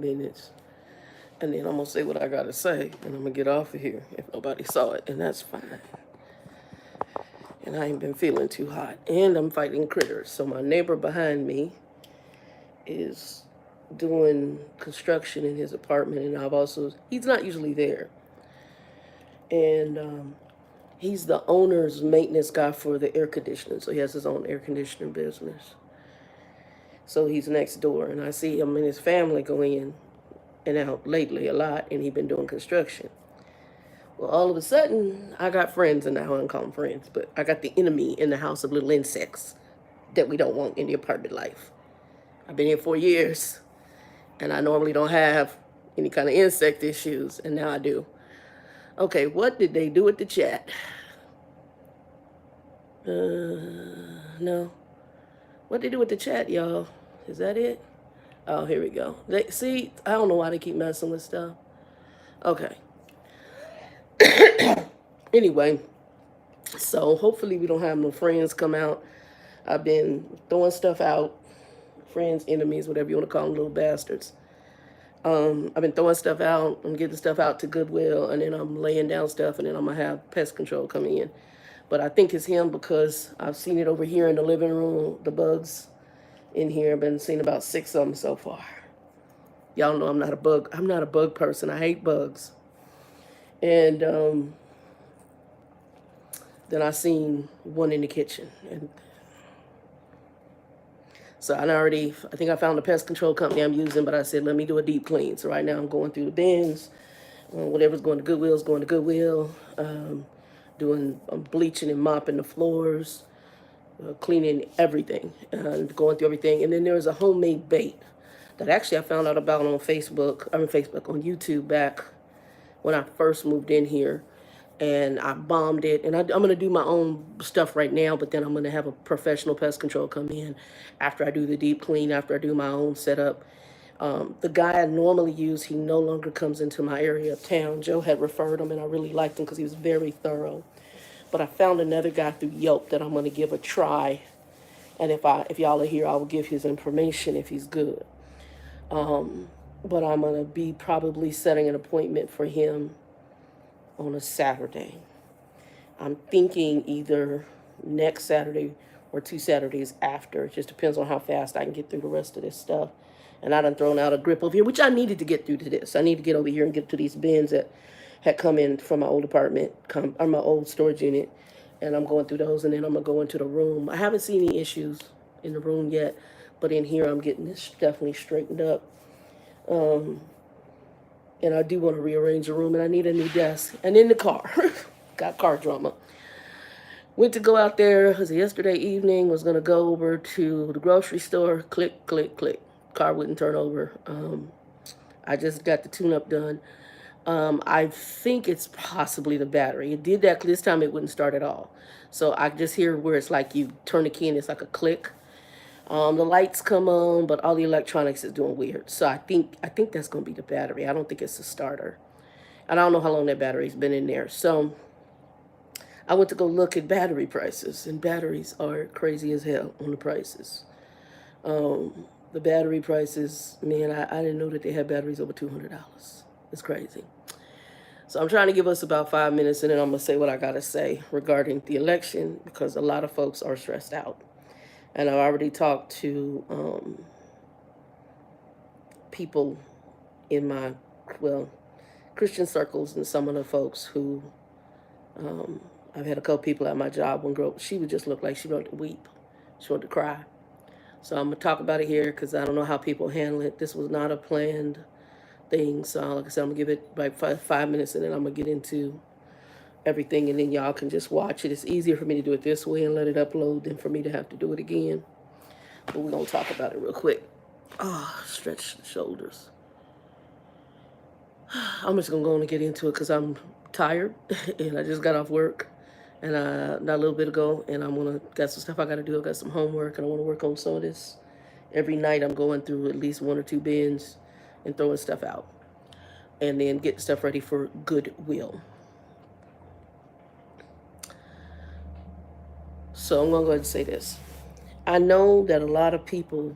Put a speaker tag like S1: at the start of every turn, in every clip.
S1: minutes. And then I'm going to say what I got to say. And I'm going to get off of here if nobody saw it. And that's fine. And I ain't been feeling too hot. And I'm fighting critters. So my neighbor behind me is doing construction in his apartment. And he's not usually there. And he's the owner's maintenance guy for the air conditioning. So he has his own air conditioning business. So he's next door. And I see him and his family go in and out lately a lot. And he's been doing construction. Well, all of a sudden, I got friends, and now I don't call them friends, but I got the enemy in the house of little insects that we don't want in the apartment life. I've been here 4 years, and I normally don't have any kind of insect issues, and now I do. Okay, what did they do with the chat? No. What they do with the chat, y'all? Is that it? Oh, here we go. See, I don't know why they keep messing with stuff. Okay. Anyway, so hopefully we don't have no friends come out. I've been throwing stuff out. Friends, enemies, whatever you want to call them, little bastards. I've been throwing stuff out. I'm getting stuff out to Goodwill, and then I'm laying down stuff, and then I'm going to have pest control come in. But I think it's him because I've seen it over here in the living room, the bugs in here. I've been seeing about 6 of them so far. Y'all know I'm not a bug person. I hate bugs. And then I seen one in the kitchen. And so I think I found the pest control company I'm using, but I said, let me do a deep clean. So right now I'm going through the bins. Whatever's going to Goodwill is going to Goodwill. I'm bleaching and mopping the floors, cleaning everything, going through everything. And then there was a homemade bait that actually I found out about on on YouTube back when I first moved in here. And I bombed it. And I'm going to do my own stuff right now, but then I'm going to have a professional pest control come in after I do the deep clean, after I do my own setup. The guy I normally use, he no longer comes into my area of town. Joe had referred him, and I really liked him because he was very thorough. But I found another guy through Yelp that I'm going to give a try. And if y'all are here, I will give his information if he's good. But I'm going to be probably setting an appointment for him on a Saturday. I'm thinking either next Saturday or 2 Saturdays after. It just depends on how fast I can get through the rest of this stuff. And I done thrown out a grip over here, which I needed to get through to this. I need to get over here and get to these bins that had come in from my old apartment, or my old storage unit. And I'm going through those, and then I'm going to go into the room. I haven't seen any issues in the room yet, but in here I'm getting this definitely straightened up. And I do want to rearrange the room, and I need a new desk. And in the car, got car drama. Went to go out there, it was yesterday evening, was going to go over to the grocery store, click, click, click. Car wouldn't turn over. I just got the tune-up done. I think it's possibly the battery. It did that, this time it wouldn't start at all. So I just hear where it's like you turn the key and it's like a click. The lights come on, but all the electronics is doing weird. So I think that's going to be the battery. I don't think it's the starter. And I don't know how long that battery's been in there. So I went to go look at battery prices, and batteries are crazy as hell on the prices. The battery prices, man, I didn't know that they had batteries over $200. It's crazy. So I'm trying to give us about 5 minutes, and then I'm going to say what I got to say regarding the election, because a lot of folks are stressed out. And I've already talked to people in my, Christian circles, and some of the folks who, I've had a couple people at my job, one girl, she would just look like she wanted to weep. She wanted to cry. So I'm going to talk about it here because I don't know how people handle it. This was not a planned thing. So like I said, I'm going to give it like 5 minutes, and then I'm going to get into everything, and then y'all can just watch it. It's easier for me to do it this way and let it upload than for me to have to do it again. But we're going to talk about it real quick. Stretch the shoulders. I'm just going to go on and get into it because I'm tired, and I just got off work, and not a little bit ago, and got some stuff I got to do. I got some homework, and I want to work on some of this. Every night I'm going through at least 1 or 2 bins and throwing stuff out, and then getting stuff ready for Goodwill. So I'm going to go ahead and say this. I know that a lot of people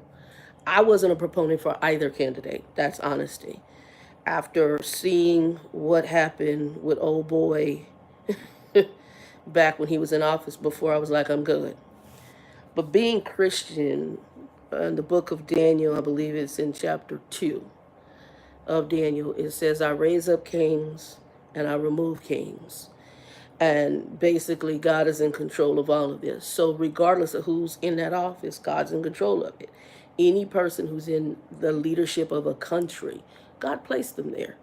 S1: I wasn't a proponent for either candidate. That's honesty. After seeing what happened with old boy back when he was in office before, I was like, I'm good. But being Christian, in the book of Daniel, I believe it's in chapter 2 of Daniel, it says, I raise up kings and I remove kings. And basically, God is in control of all of this. So regardless of who's in that office, God's in control of it. Any person who's in the leadership of a country, God placed them there.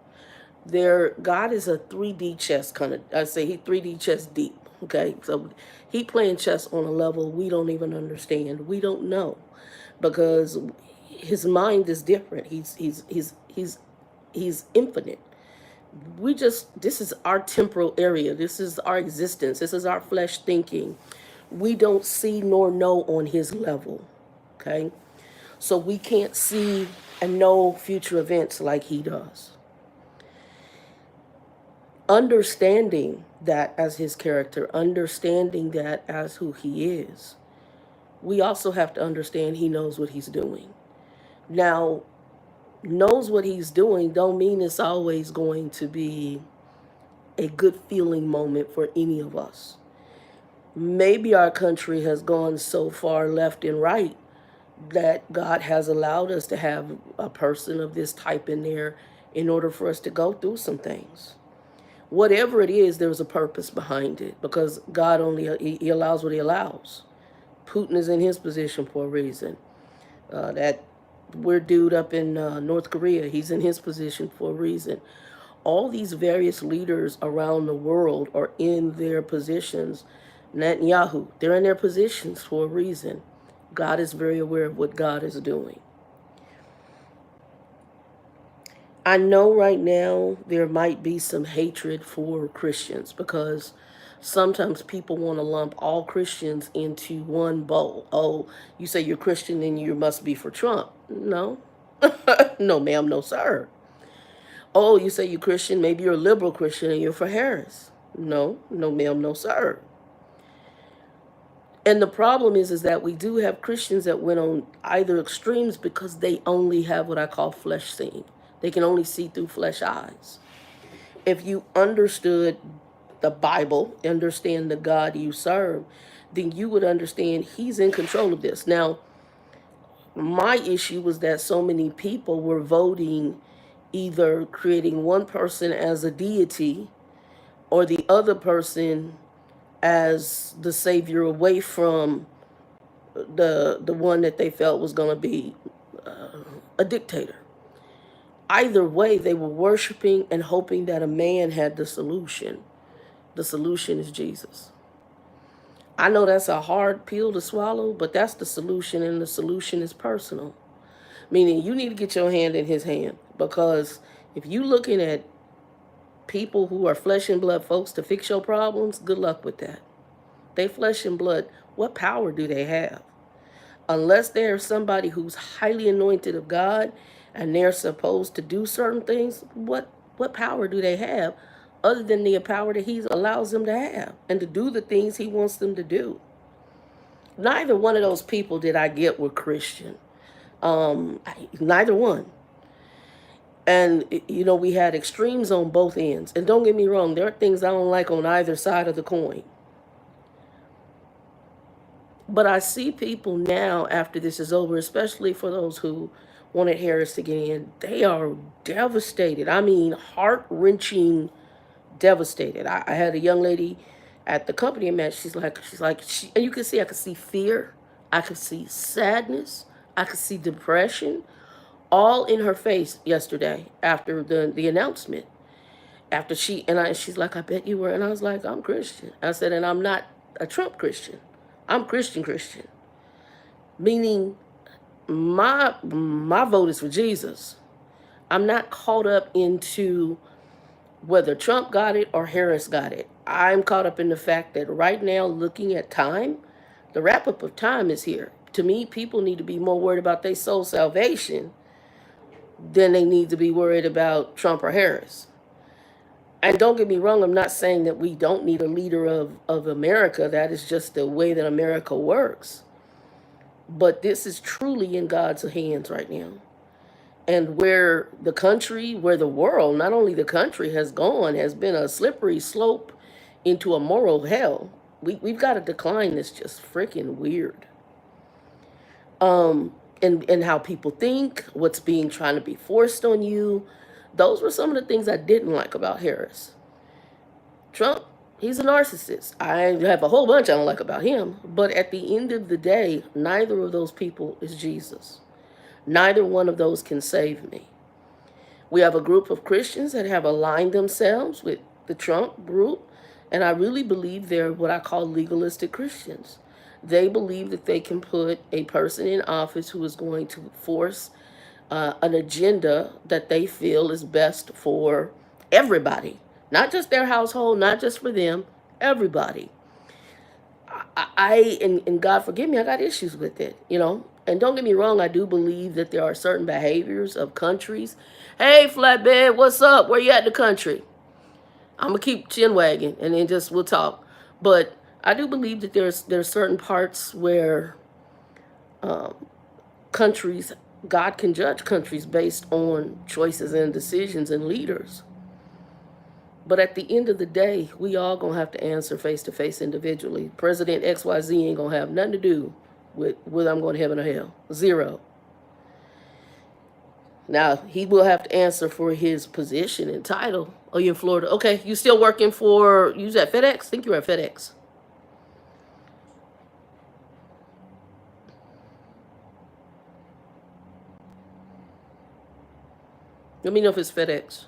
S1: God is a 3D chess kind of, I say he 3D chess deep. Okay, so he playing chess on a level we don't even understand. We don't know, because his mind is different. He's infinite. This is our temporal area. This is our existence. This is our flesh thinking. We don't see nor know on his level. Okay, so we can't see and know future events like he does. Understanding that as his character, understanding that as who he is, we also have to understand he knows what he's doing. Now, knows what he's doing don't mean it's always going to be a good feeling moment for any of us. Maybe our country has gone so far left and right that God has allowed us to have a person of this type in there in order for us to go through some things. Whatever it is, there's a purpose behind it, because God he allows what he allows. Putin is in his position for a reason. That weird dude up in North Korea, he's in his position for a reason. All these various leaders around the world are in their positions. Netanyahu, they're in their positions for a reason. God is very aware of what God is doing. I know right now there might be some hatred for Christians, because sometimes people want to lump all Christians into one bowl. Oh, you say you're Christian, then you must be for Trump. No. No, ma'am, no, sir. Oh, you say you're Christian, maybe you're a liberal Christian and you're for Harris. No, no, ma'am, no, sir. And the problem is that we do have Christians that went on either extremes because they only have what I call flesh seeing. They can only see through flesh eyes. If you understood the Bible, understand the God you serve, then you would understand he's in control of this. Now, my issue was that so many people were voting either creating one person as a deity or the other person as the savior, away from the one that they felt was going to be a dictator. Either way, they were worshiping and hoping that a man had the solution. The solution is Jesus. I know that's a hard pill to swallow, but that's the solution, and the solution is personal. Meaning you need to get your hand in his hand, because if you're looking at people who are flesh and blood folks to fix your problems, good luck with that. They flesh and blood. What power do they have? Unless they're somebody who's highly anointed of God and they're supposed to do certain things, what power do they have other than the power that he allows them to have and to do the things he wants them to do? Neither one of those people did I get were Christian. Neither one. And, you know, we had extremes on both ends. And don't get me wrong, there are things I don't like on either side of the coin. But I see people now, after this is over, especially for those who wanted Harris to get in, they are devastated. I mean, heart-wrenching devastated. I had a young lady at the company I met. And you can see, I could see fear. I could see sadness. I could see depression all in her face yesterday after the announcement. She's like, I bet you were. And I was like, I'm Christian. I said, and I'm not a Trump Christian. I'm Christian. Meaning my vote is for Jesus. I'm not caught up into whether Trump got it or Harris got it. I'm caught up in the fact that right now, looking at time, the wrap-up of time is here. To me, people need to be more worried about their soul salvation than they need to be worried about Trump or Harris. And don't get me wrong, I'm not saying that we don't need a leader of America. That is just the way that America works. But this is truly in God's hands right now. And where the country, where the world, not only the country has gone, has been a slippery slope into a moral hell. We've got to decline this just freaking weird. And how people think, what's being trying to be forced on you. Those were some of the things I didn't like about Harris. Trump, he's a narcissist. I have a whole bunch I don't like about him. But at the end of the day, neither of those people is Jesus. Neither one of those can save me. We have a group of Christians that have aligned themselves with the Trump group, and I really believe they're what I call legalistic Christians. They believe that they can put a person in office who is going to force an agenda that they feel is best for everybody, not just their household, not just for them, everybody. And God forgive me, I got issues with it, you know. And don't get me wrong, I do believe that there are certain behaviors of countries. Hey, flatbed, what's up? Where you at in the country? I'm gonna keep chin wagging, and then just we'll talk. But I do believe that there's certain parts where countries, God can judge countries based on choices and decisions and leaders. But at the end of the day, we all gonna have to answer face to face individually. President XYZ ain't gonna have nothing to do with whether I'm going to heaven or hell. Zero. Now he will have to answer for his position and title. Oh, you in Florida? Okay, you still working for? You was at FedEx? I think you were at FedEx. Let me know if it's FedEx.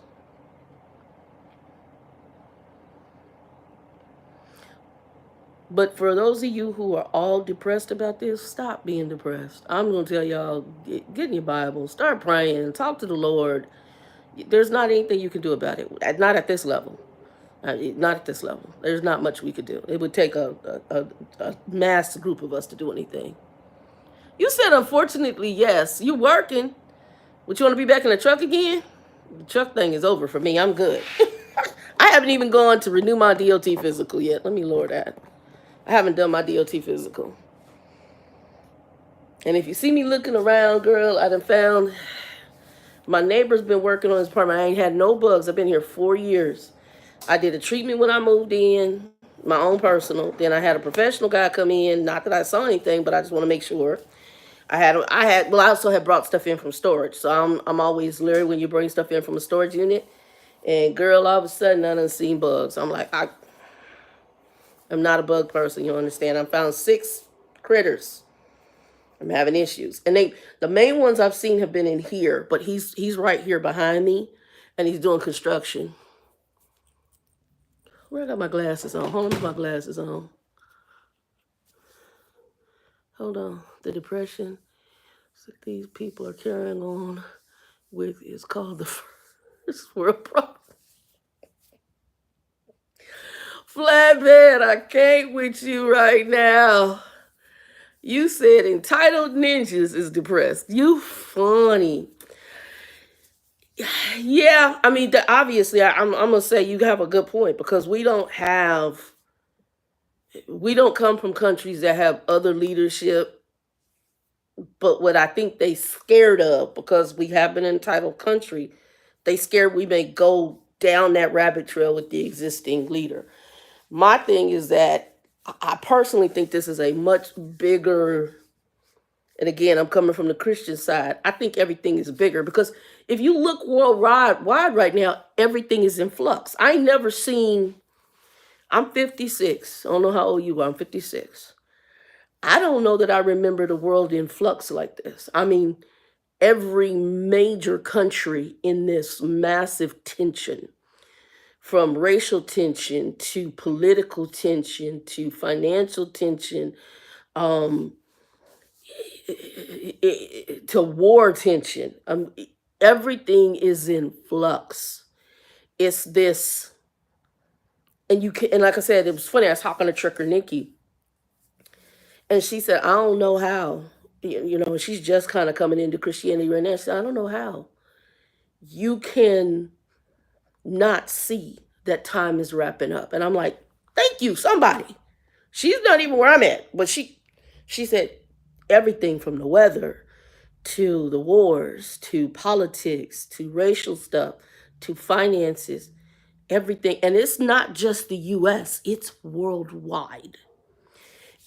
S1: But for those of you who are all depressed about this, stop being depressed. I'm going to tell y'all, get in your Bible, start praying, talk to the Lord. There's not anything you can do about it. Not at this level. Not at this level. There's not much we could do. It would take a mass group of us to do anything. You said, unfortunately, yes. You working. Would you want to be back in the truck again? The truck thing is over for me. I'm good. I haven't even gone to renew my DOT physical yet. Let me lower that. I haven't done my DOT physical. And if you see me looking around, girl, I done found my neighbor's been working on his apartment. I ain't had no bugs. I've been here 4 years. I did a treatment when I moved in, my own personal. Then I had a professional guy come in. Not that I saw anything, but I just want to make sure. I also had brought stuff in from storage. So I'm always leery when you bring stuff in from a storage unit. And girl, all of a sudden I done seen bugs. I'm like, I'm not a bug person, you understand? I found 6 critters. I'm having issues. And the main ones I've seen have been in here, but he's right here behind me and he's doing construction. Where I got my glasses on? Hold on, my glasses on. Hold on. The depression that these people are carrying on with is called the first world problem. Flatbed, I can't with you right now. You said entitled ninjas is depressed. You funny. Yeah, I mean, obviously, I'm gonna say you have a good point because we don't come from countries that have other leadership. But what I think they scared of, because we have an entitled country, they scared we may go down that rabbit trail with the existing leader. My thing is that I personally think this is a much bigger, and again, I'm coming from the Christian side. I think everything is bigger because if you look worldwide right now, everything is in flux. I ain't never seen, I'm 56. I don't know how old you are. I'm 56. I don't know that I remember the world in flux like this. I mean, every major country in this massive tension, from racial tension to political tension to financial tension, to war tension. Everything is in flux. It's this, and like I said, it was funny. I was talking to Trucker Nikki, and she said, "I don't know how." You know, she's just kind of coming into Christianity right now. She said, "I don't know how you can not see that time is wrapping up." And I'm like, "Thank you, somebody." She's not even where I'm at, but she said, everything from the weather to the wars to politics to racial stuff to finances, everything. And it's not just the US, it's worldwide.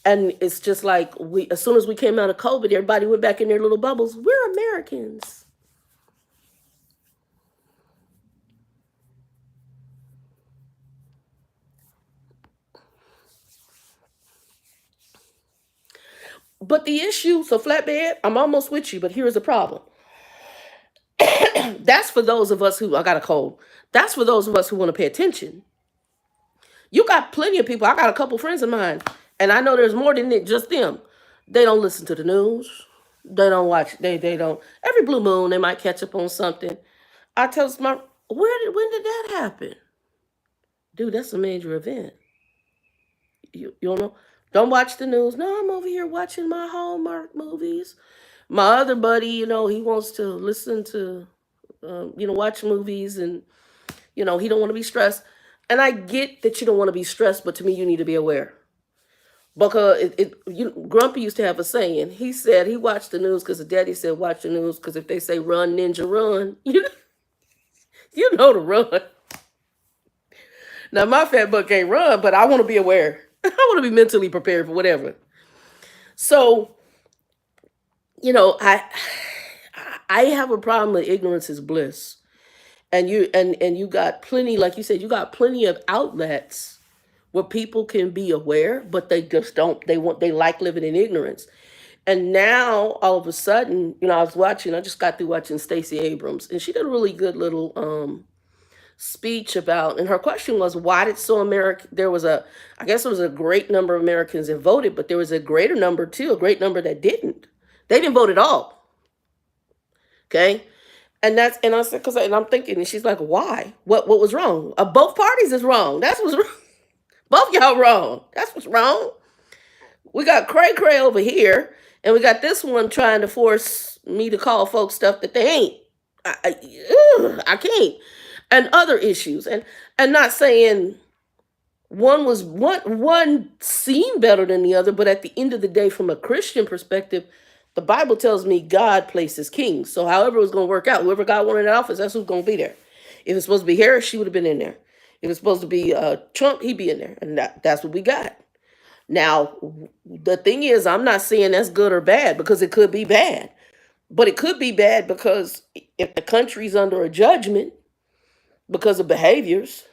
S1: And it's just like we, as soon as we came out of COVID, everybody went back in their little bubbles. We're Americans. But the issue, so flatbed, I'm almost with you, but here's the problem. That's for those of us who, I got a cold. That's for those of us who want to pay attention. You got plenty of people. I got a couple friends of mine, and I know there's more than just them. They don't listen to the news. They don't watch. They don't. Every blue moon, they might catch up on something. I tell my, when did that happen, dude? That's a major event. You don't know. Don't watch the news. No, I'm over here watching my Hallmark movies. My other buddy, he wants to listen to, watch movies, and he don't want to be stressed. And I get that you don't want to be stressed, but to me, you need to be aware. Because Grumpy used to have a saying. He said he watched the news because his daddy said watch the news because if they say run, ninja, run, you know to run. Now my fat butt can't run, but I want to be aware. I want to be mentally prepared for whatever. So, I have a problem with ignorance is bliss. And you got plenty, like you said, you got plenty of outlets where people can be aware, but they just don't. They like living in ignorance. And now all of a sudden, I just got through watching Stacey Abrams, and she did a really good little speech about, and her question was, why did so America, I guess there was a great number of Americans that voted, but there was a greater number too, a great number that didn't. They didn't vote at all. Okay. And I said, and I'm thinking, and she's like, why? What was wrong? Both parties is wrong. That's what's wrong. Both y'all wrong. That's what's wrong. We got Cray Cray over here, and we got this one trying to force me to call folks stuff that they ain't. I can't. And other issues, and not saying one seemed better than the other, but at the end of the day, from a Christian perspective, the Bible tells me God places kings. So however it was going to work out, whoever God wanted in office, that's who's going to be there. If it's supposed to be Harris, she would have been in there. If it's supposed to be Trump, he'd be in there. And that's what we got. Now, the thing is, I'm not saying that's good or bad, because it could be bad. But it could be bad because if the country's under a judgment because of behaviors,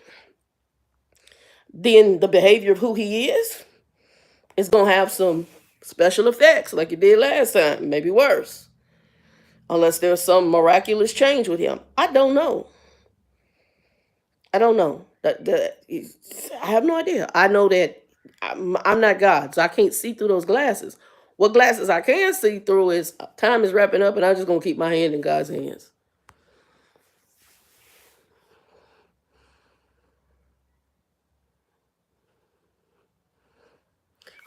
S1: then the behavior of who he is going to have some special effects like it did last time, maybe worse. Unless there's some miraculous change with him. I don't know. I have no idea. I know that I'm not God, so I can't see through those glasses. What glasses I can see through is time is wrapping up, and I'm just going to keep my hand in God's hands.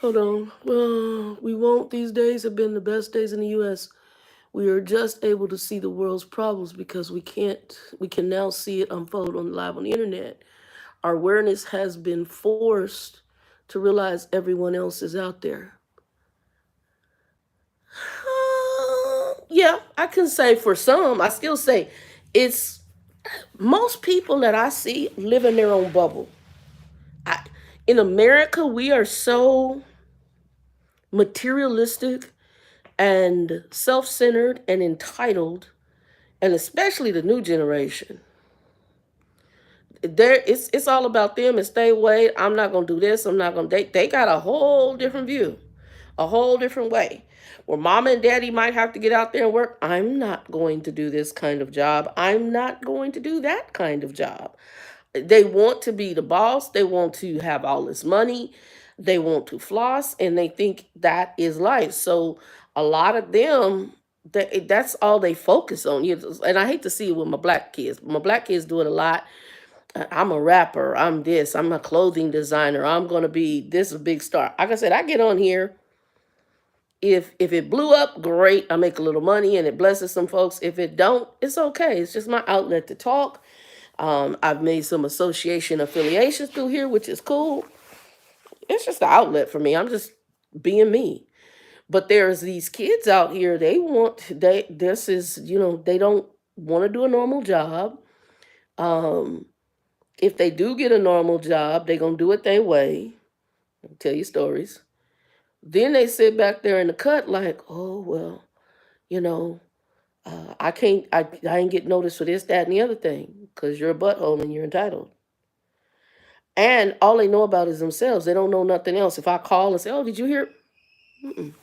S1: Hold on. Well, we won't. These days have been the best days in the U.S. We are just able to see the world's problems because we can now see it unfold live on the internet. Our awareness has been forced to realize everyone else is out there. Yeah, I can say for some, I still say it's most people that I see live in their own bubble. In America, we are so materialistic and self-centered and entitled, and especially the new generation. It's all about them. It's they way. I'm not gonna do this. I'm not gonna. They got a whole different view, a whole different way. Where mama and daddy might have to get out there and work. I'm not going to do this kind of job. I'm not going to do that kind of job. They want to be the boss. They want to have all this money. They want to floss, and they think that is life. So a lot of them, that's all they focus on. And I hate to see it with my black kids. My black kids do it a lot. I'm a rapper. I'm this. I'm a clothing designer. I'm going to be this a big star. Like I said, I get on here. If it blew up, great. I make a little money and it blesses some folks. If it don't, it's okay. It's just my outlet to talk. I've made some association affiliations through here, which is cool. It's just an outlet for me. I'm just being me. But there's these kids out here, this is, they don't want to do a normal job. Um, if they do get a normal job, they're gonna do it their way. I'll tell you stories. Then they sit back there in the cut like, oh well, you know, I can't, I ain't get noticed for this, that, and the other thing, because you're a butthole and you're entitled. And all they know about is themselves. They don't know nothing else. If I call and say, oh, did you hear? Mm-mm.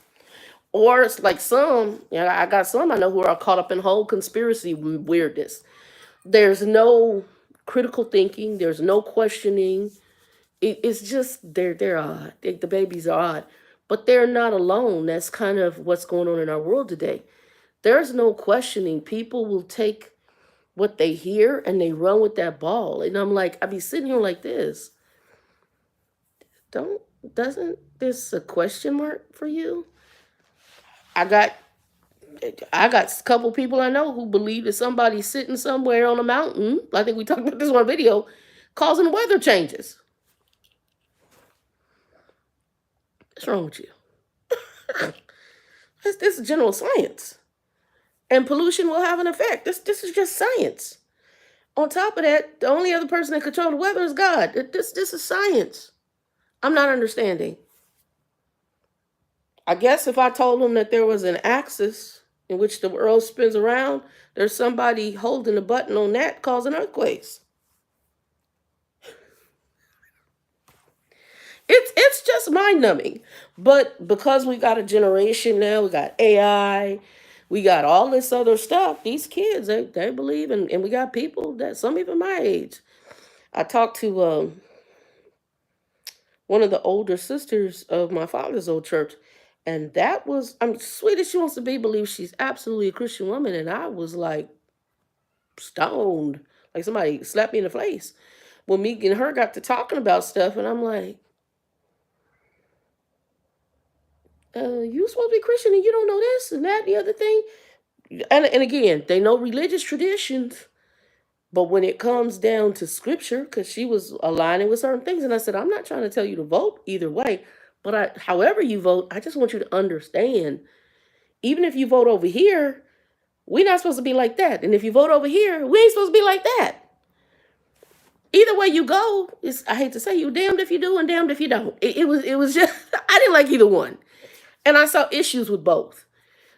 S1: Or it's like I got some I know who are caught up in whole conspiracy weirdness. There's no critical thinking. There's no questioning. It's just they're odd. The babies are odd, but they're not alone. That's kind of what's going on in our world today. There's no questioning. People will take what they hear and they run with that ball. And I'm like, I be sitting here like this. Doesn't this a question mark for you? I got a couple people I know who believe that somebody's sitting somewhere on a mountain. I think we talked about this one video, causing weather changes. What's wrong with you? This is general science. And pollution will have an effect. This is just science. On top of that, the only other person that controls the weather is God. This is science. I'm not understanding. I guess if I told them that there was an axis in which the world spins around, there's somebody holding a button on that causing earthquakes. It's just mind numbing. But because we got a generation now, we got AI, we got all this other stuff, these kids, they believe, and we got people that, some even my age. I talked to one of the older sisters of my father's old church, and that was, I'm sweet as she wants to be, believes she's absolutely a Christian woman, and I was like stoned, like somebody slapped me in the face. When me and her got to talking about stuff, and I'm like, you supposed to be Christian and you don't know this and that, the other thing. And again, they know religious traditions, but when it comes down to scripture, because she was aligning with certain things, and I said, I'm not trying to tell you to vote either way, but however you vote, I just want you to understand, even if you vote over here, we're not supposed to be like that. And if you vote over here, we ain't supposed to be like that. Either way you go, I hate to say, you damned if you do and damned if you don't. It was just, I didn't like either one. And I saw issues with both.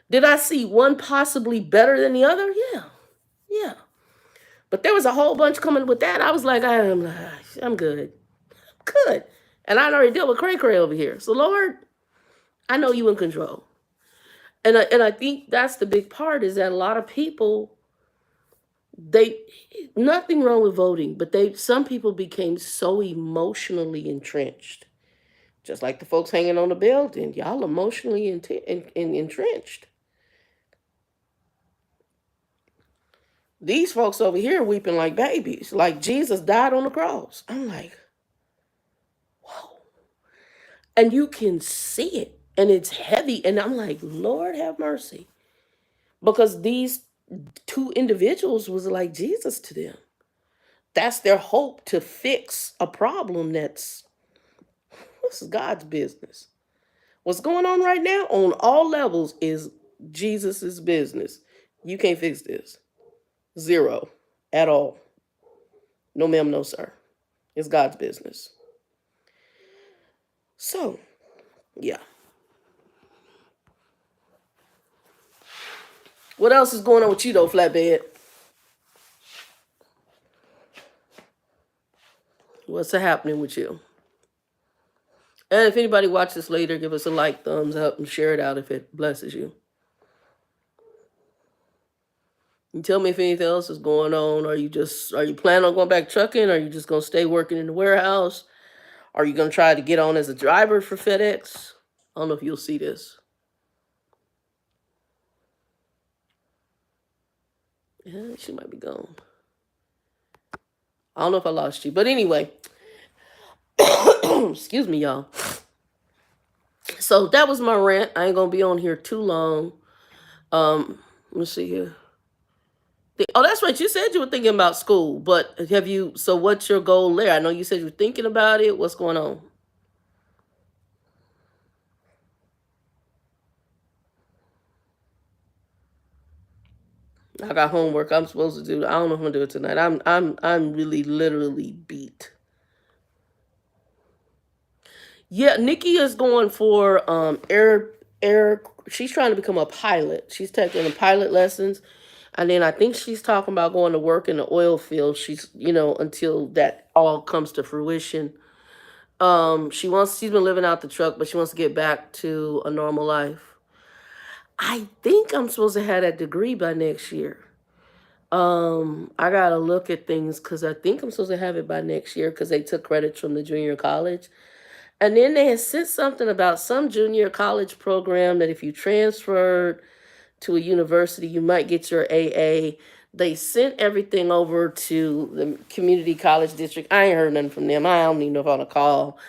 S1: Did I see one possibly better than the other? Yeah. But there was a whole bunch coming with that. I was like, I'm good. Good. And I'd already dealt with cray over here. So Lord, I know you in control. And I think that's the big part, is that a lot of people, nothing wrong with voting, but some people became so emotionally entrenched. Just like the folks hanging on the building, y'all emotionally entrenched. These folks over here weeping like babies, like Jesus died on the cross. I'm like, whoa. And you can see it, and it's heavy. And I'm like, Lord have mercy. Because these two individuals was like Jesus to them. That's their hope to fix a problem this is God's business. What's going on right now on all levels is Jesus's business. You can't fix this. Zero. At all. No ma'am, no sir. It's God's business. So, yeah. What else is going on with you though, Flatbed? What's happening with you? And if anybody watches this later, give us a like, thumbs up, and share it out if it blesses you. And tell me if anything else is going on. Are you planning on going back trucking? Or are you just going to stay working in the warehouse? Are you going to try to get on as a driver for FedEx? I don't know if you'll see this. Yeah, she might be gone. I don't know if I lost you. But anyway, excuse me, y'all. So that was my rant. I ain't going to be on here too long. Let's see here. Oh, that's right. You said you were thinking about school, but so what's your goal there? I know you said you were thinking about it. What's going on? I got homework I'm supposed to do. I don't know if I'm gonna do it tonight. I'm really literally beat. Yeah, Nikki is going for air. She's trying to become a pilot. She's taking pilot lessons, and then I think she's talking about going to work in the oil field. She's until that all comes to fruition. She's been living out the truck, but she wants to get back to a normal life. I think I'm supposed to have that degree by next year. I gotta look at things because I think I'm supposed to have it by next year because they took credits from the junior college. And then they had said something about some junior college program that if you transferred to a university, you might get your AA. They sent everything over to the community college district. I ain't heard nothing from them. I don't even know if I'm on a call.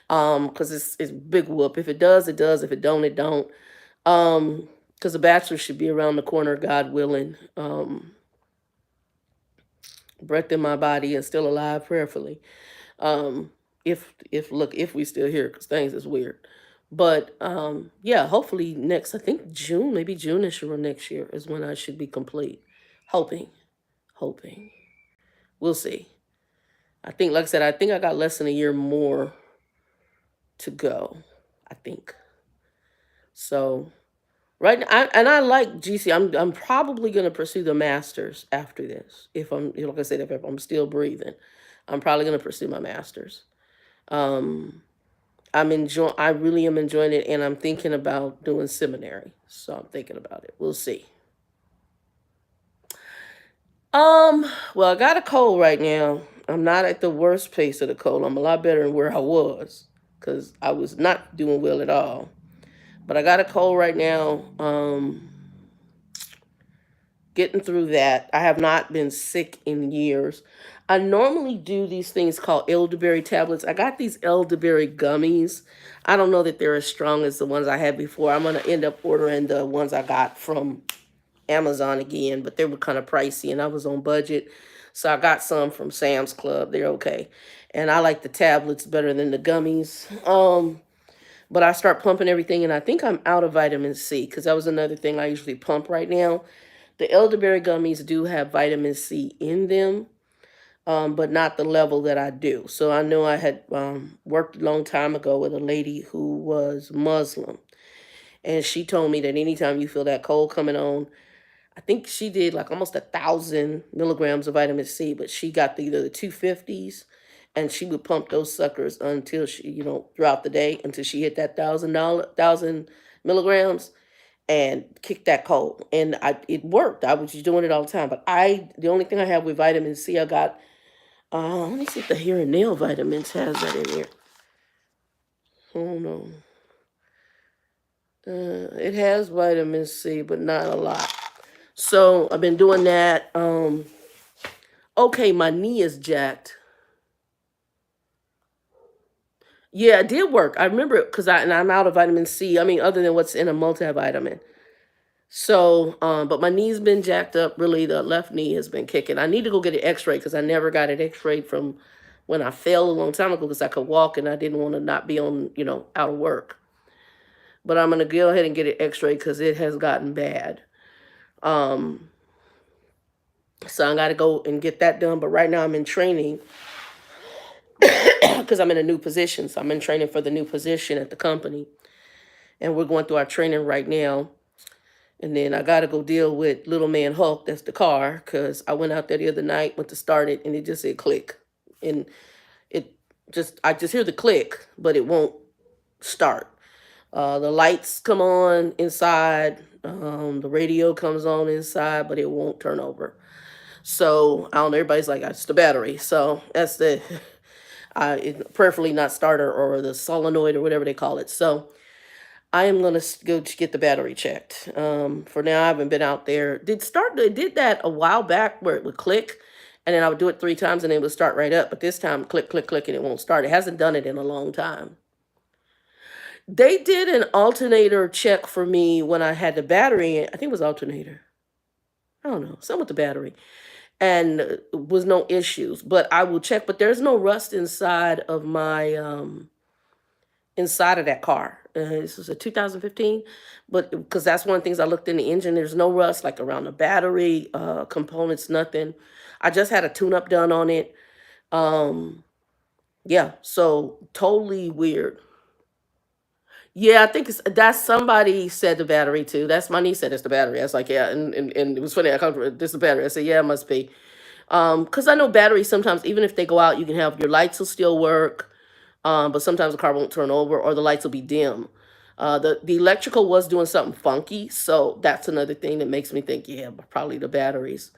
S1: Because it's big whoop. If it does, it does. If it don't, it don't. Because the bachelor should be around the corner, God willing. Breath in my body and still alive prayerfully. Um, if we still here, because things is weird. But yeah, hopefully next, I think June, maybe June-ish or next year is when I should be complete. Hoping, hoping. We'll see. I think, like I said, I think I got less than a year more to go. I think. So right now, I like GC. I'm probably gonna pursue the masters after this. If I'm, like I said, if I'm still breathing, I'm probably gonna pursue my masters. Um, I really am enjoying it, and I'm thinking about doing seminary. So I'm thinking about it. We'll see. Well, I got a cold right now. I'm not at the worst pace of the cold. I'm a lot better than where I was because I was not doing well at all. But I got a cold right now. Getting through that. I have not been sick in years. I normally do these things called elderberry tablets. I got these elderberry gummies. I don't know that they're as strong as the ones I had before. I'm going to end up ordering the ones I got from Amazon again, but they were kind of pricey and I was on budget. So I got some from Sam's Club. They're okay. And I like the tablets better than the gummies. But I start pumping everything and I think I'm out of vitamin C because that was another thing I usually pump right now. The elderberry gummies do have vitamin C in them, but not the level that I do. So I know I had worked a long time ago with a lady who was Muslim. And she told me that anytime you feel that cold coming on, I think she did like almost 1,000 milligrams of vitamin C, but she got either the 250s and she would pump those suckers until she, throughout the day until she hit that 1,000 milligrams and kick that cold. And it worked. I was just doing it all the time. But the only thing I have with vitamin C, I got, let me see if the hair and nail vitamins has that in here. Oh no. It has vitamin C, but not a lot. So I've been doing that. Okay, my knee is jacked. Yeah, it did work. I remember it because I'm out of vitamin C. I mean, other than what's in a multivitamin. So, but my knee's been jacked up. Really, the left knee has been kicking. I need to go get an X-ray because I never got an X-ray from when I fell a long time ago because I could walk and I didn't want to not be on, out of work. But I'm gonna go ahead and get an X-ray because it has gotten bad. Um, so I got to go and get that done. But right now I'm in training because I'm in a new position. So I'm in training for the new position at the company, and we're going through our training right now. And then I got to go deal with Little Man Hulk. That's the car. Because I went out there the other night, went to start it, and it just said click. And I just hear the click, but it won't start. The lights come on inside. The radio comes on inside, but it won't turn over. So I don't know. Everybody's like, it's the battery. So that's prayerfully not starter or the solenoid or whatever they call it. So I am going to go to get the battery checked. For now, I haven't been out there. It did that a while back where it would click and then I would do it 3 times and it would start right up. But this time, click, click, click, and it won't start. It hasn't done it in a long time. They did an alternator check for me when I had the battery. I think it was alternator. I don't know. Something with the battery. And was no issues. But I will check. But there's no rust inside of my inside of that car. This was a 2015, but because that's one of the things I looked in the engine. There's no rust like around the battery, components, nothing. I just had a tune-up done on it. Yeah, so totally weird. Yeah, I think that's somebody said the battery too. That's my niece said it's the battery. I was like, yeah, and it was funny. I called her, this is the battery. I said, yeah, it must be. Because I know batteries sometimes, even if they go out, you can have your lights will still work, but sometimes the car won't turn over or the lights will be dim. The electrical was doing something funky, so that's another thing that makes me think, yeah, probably the batteries.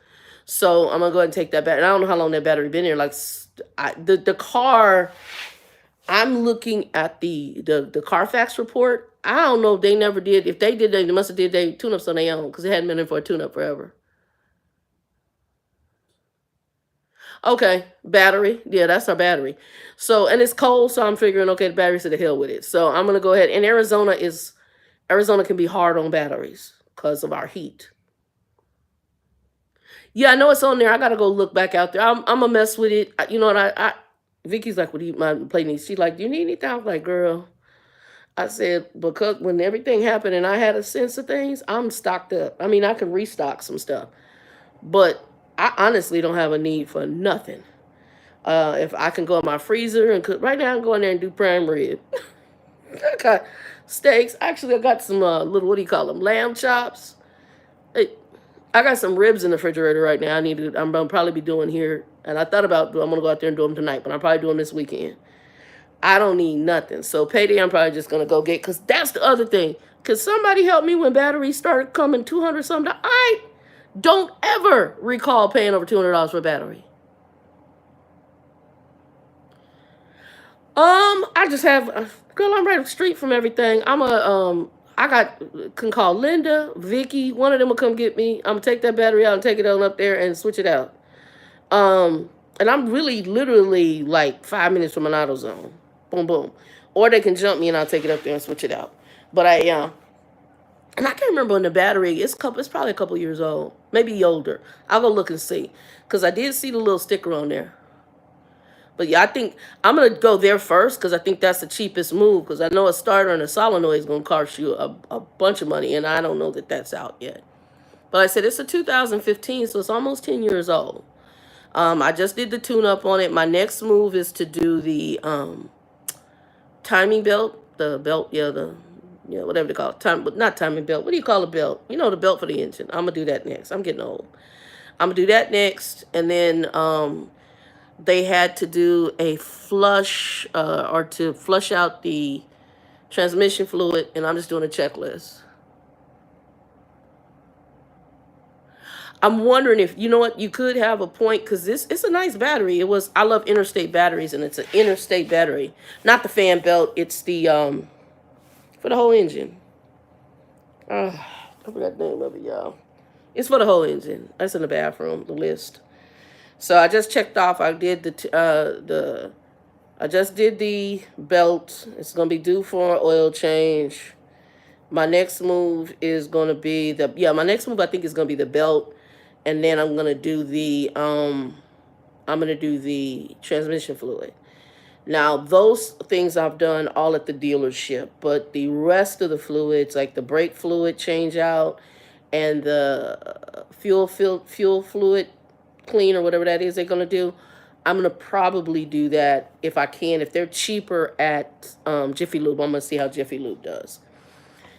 S1: So I'm gonna go ahead and take that back. And I don't know how long that battery been here. Like the car, I'm looking at the Carfax report. I don't know if they never did. If they did, they must have did they tune-ups on their own because it hadn't been in for a tune-up forever. Okay, battery. Yeah, that's our battery. So, and it's cold, so I'm figuring, okay, the batteries to the hell with it. So I'm gonna go ahead. And Arizona can be hard on batteries because of our heat. Yeah, I know it's on there. I gotta go look back out there. I'm gonna mess with it. You know what? Vicky's like, what do you my play needs? She's like, do you need anything? I was like, girl. I said, because when everything happened and I had a sense of things, I'm stocked up. I mean, I can restock some stuff, but I honestly don't have a need for nothing. If I can go in my freezer and cook, right now I'm going there and do prime rib. I got steaks. Actually, I got some little, what do you call them, lamb chops. I got some ribs in the refrigerator right now. I'm gonna probably be doing here, and I thought about I'm gonna go out there and do them tonight, but I'm probably doing this weekend. I don't need nothing. So payday, I'm probably just gonna go get, because that's the other thing. Cause somebody help me when batteries started coming 200 something. I don't ever recall paying over $200 for a battery. I just have, girl, I'm right up the street from everything. Can call Linda, Vicky, one of them will come get me. I'm gonna take that battery out and take it on up there and switch it out. And I'm really literally like 5 minutes from an auto zone. Boom, boom. Or they can jump me and I'll take it up there and switch it out. But and I can't remember when the battery, it's probably a couple years old, maybe older. I'll go look and see. Because I did see the little sticker on there. But yeah, I think I'm going to go there first because I think that's the cheapest move. Because I know a starter and a solenoid is going to cost you a bunch of money. And I don't know that that's out yet. But like I said, it's a 2015, so it's almost 10 years old. I just did the tune-up on it. My next move is to do the timing belt. The belt, whatever they call it. Not timing belt. What do you call a belt? You know, the belt for the engine. I'm going to do that next. I'm getting old. I'm going to do that next. And then they had to do a flush or to flush out the transmission fluid. And I'm just doing a checklist. I'm wondering if, you know what, you could have a point, because it's a nice battery. I love interstate batteries, and it's an interstate battery. Not the fan belt, it's the, for the whole engine. I forgot the name of it, y'all. It's for the whole engine. That's in the bathroom, the list. So I just checked off. I did I just did the belt. It's going to be due for an oil change. My next move is going to be my next move I think is going to be the belt. And then I'm going to do the transmission fluid. Now, those things I've done all at the dealership, but the rest of the fluids, like the brake fluid change out and the fuel fluid clean or whatever that is they're going to do, I'm going to probably do that if I can. If they're cheaper at Jiffy Lube, I'm going to see how Jiffy Lube does.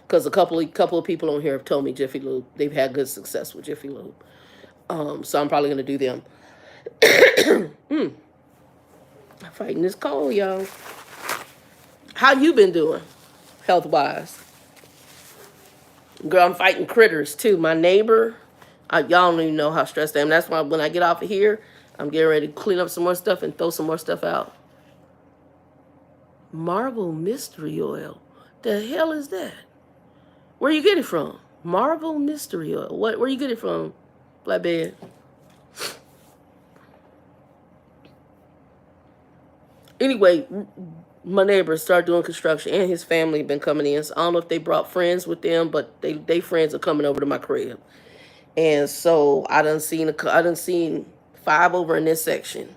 S1: Because a couple of people on here have told me Jiffy Lube, they've had good success with Jiffy Lube. So I'm probably going to do them. I'm fighting this cold, y'all. How you been doing, health-wise? Girl, I'm fighting critters, too. My neighbor, y'all don't even know how stressed I am. That's why when I get off of here, I'm getting ready to clean up some more stuff and throw some more stuff out. Marble Mystery Oil. The hell is that? Where you get it from? Marble Mystery Oil. Where you get it from, Flatbed? Anyway, my neighbors started doing construction, and his family been coming in. So I don't know if they brought friends with them, but they friends are coming over to my crib. And so I done seen 5 over in this section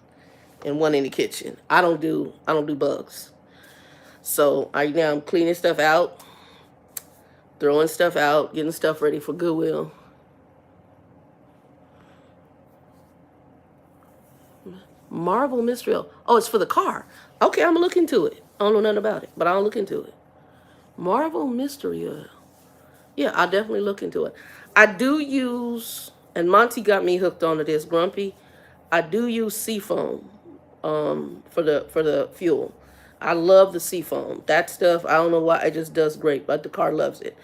S1: and 1 in the kitchen. I don't do bugs. So now I'm cleaning stuff out, throwing stuff out, getting stuff ready for Goodwill. Marvel Mystery. Oh, it's for the car. Okay, I'm gonna look into it. I don't know nothing about it, but I'll look into it. Marvel Mystery Oil. Yeah, I'll definitely look into it. I do use, and Monty got me hooked onto this, Grumpy. I do use Seafoam for the fuel. I love the Seafoam. That stuff, I don't know why, it just does great, but the car loves it.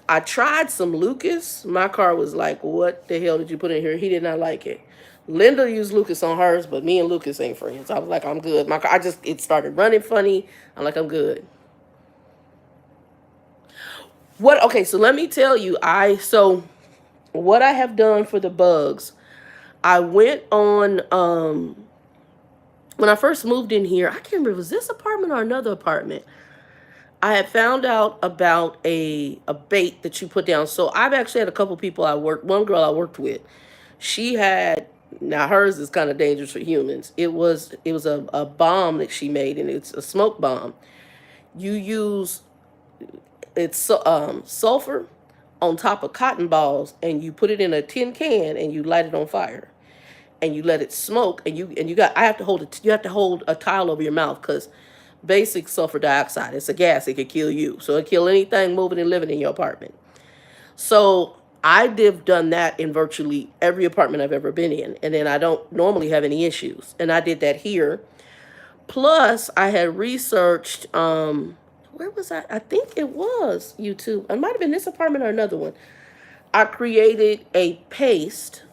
S1: I tried some Lucas. My car was like, what the hell did you put in here? He did not like it. Linda used Lucas on hers, but me and Lucas ain't friends. I was like, I'm good. My car, it started running funny. I'm like, I'm good. Okay, so let me tell you, so what I have done for the bugs, I went on, when I first moved in here, I can't remember, was this apartment or another apartment? I had found out about a bait that you put down. So I've actually had a couple people one girl I worked with. She had, now hers is kind of dangerous for humans. It was a bomb that she made, and it's a smoke bomb. You use, it's sulfur on top of cotton balls, and you put it in a tin can and you light it on fire. And you let it smoke, and you have to hold a towel over your mouth, because basic sulfur dioxide, it's a gas, it could kill you. So it kill anything moving and living in your apartment. So I've done that in virtually every apartment I've ever been in, and then I don't normally have any issues. And I did that here. Plus, I had researched, where was I? I think it was YouTube. It might have been this apartment or another one. I created a paste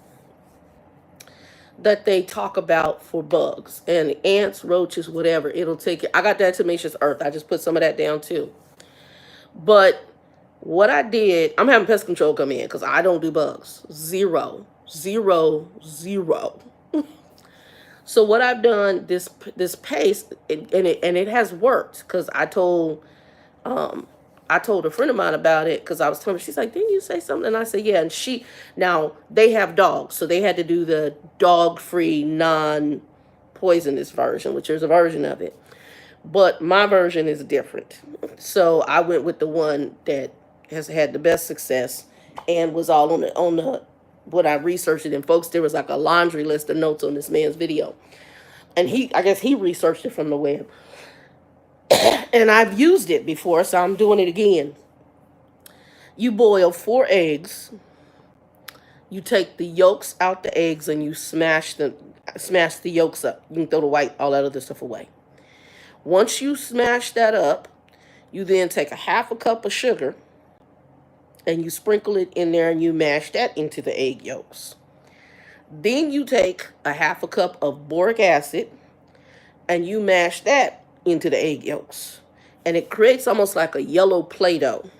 S1: that they talk about for bugs and ants, roaches, whatever. It'll take it. I got that Tenacious Earth. I just put some of that down too. But what I did, I'm having pest control come in because I don't do bugs. Zero. So what I've done, this paste, and it has worked, because I told a friend of mine about it, because I was telling her, she's like, didn't you say something? And I said, yeah. And now they have dogs, so they had to do the dog-free, non-poisonous version, which there's a version of it. But my version is different. So I went with the one that has had the best success and was all on the what I researched it. And folks, there was like a laundry list of notes on this man's video. And I guess he researched it from the web. And I've used it before, so I'm doing it again. You boil 4 eggs. You take the yolks out the eggs and you smash the yolks up. You can throw the white, all that other stuff away. Once you smash that up, you then take a half a cup of sugar and you sprinkle it in there and you mash that into the egg yolks. Then you take a half a cup of boric acid and you mash that into the egg yolks. And it creates almost like a yellow Play-Doh.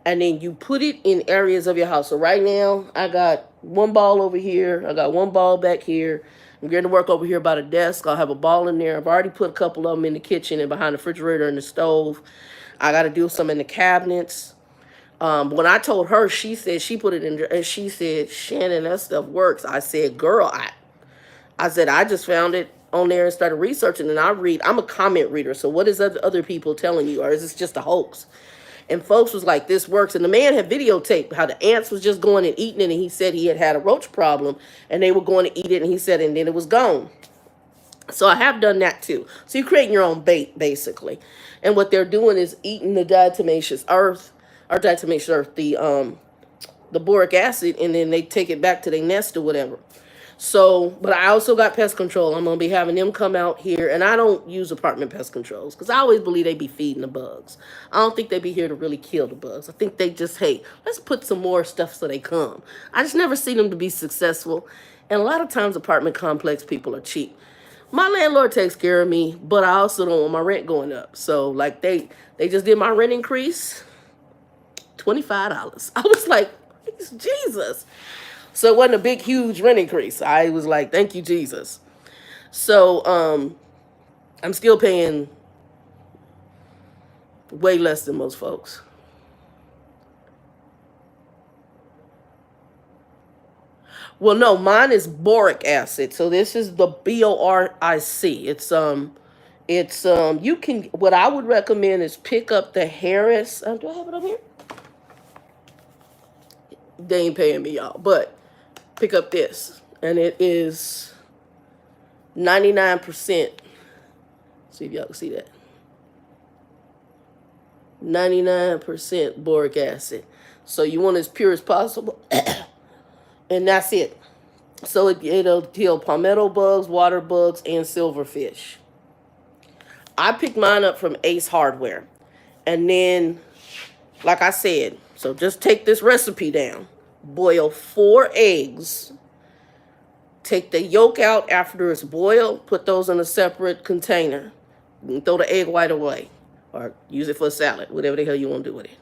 S1: And then you put it in areas of your house. So right now, I got 1 ball over here. I got 1 ball back here. I'm getting to work over here by the desk. I'll have a ball in there. I've already put a couple of them in the kitchen and behind the refrigerator and the stove. I got to do some in the cabinets. When I told her, she said she put it in, and she said, Shannon, that stuff works. I said, girl, I said, I just found it on there and started researching, and I'm a comment reader. So what is other people telling you? Or is this just a hoax? And folks was like, this works. And the man had videotaped how the ants was just going and eating it. And he said he had a roach problem and they were going to eat it. And he said, and then it was gone. So I have done that too. So you're creating your own bait, basically. And what they're doing is eating the diatomaceous earth, the boric acid, and then they take it back to their nest or whatever. So, but I also got pest control. I'm going to be having them come out here. And I don't use apartment pest controls because I always believe they be feeding the bugs. I don't think they be here to really kill the bugs. I think they just, hey, let's put some more stuff so they come. I just never see them to be successful. And a lot of times apartment complex people are cheap. My landlord takes care of me, but I also don't want my rent going up. So, like, they just did my rent increase, $25. I was like, Jesus. So it wasn't a big, huge rent increase. I was like, thank you, Jesus. So I'm still paying way less than most folks. Well, no, mine is boric acid. So this is the BORIC. It's you can, what I would recommend is pick up the Harris. Do I have it over here? They ain't paying me, y'all, but pick up this, and it is 99%. See if y'all can see that. 99% boric acid. So you want as pure as possible, and that's it. So it'll kill palmetto bugs, water bugs, and silverfish. I picked mine up from Ace Hardware. And then, like I said, so just take this recipe down. Boil 4 eggs. Take the yolk out after it's boiled. Put those in a separate container. And throw the egg white away. Or use it for a salad. Whatever the hell you want to do with it.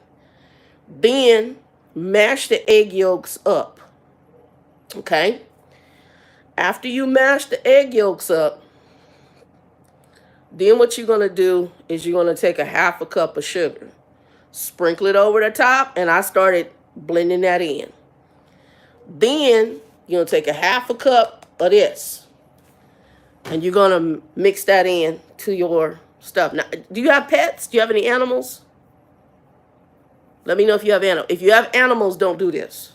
S1: Then, mash the egg yolks up. Okay? After you mash the egg yolks up, then what you're going to do is you're going to take a half a cup of sugar. Sprinkle it over the top, and I started blending that in. Then you're going to take a half a cup of this, and you're going to mix that in to your stuff. Now, do you have pets? Do you have any animals? Let me know if you have animals. If you have animals, don't do this.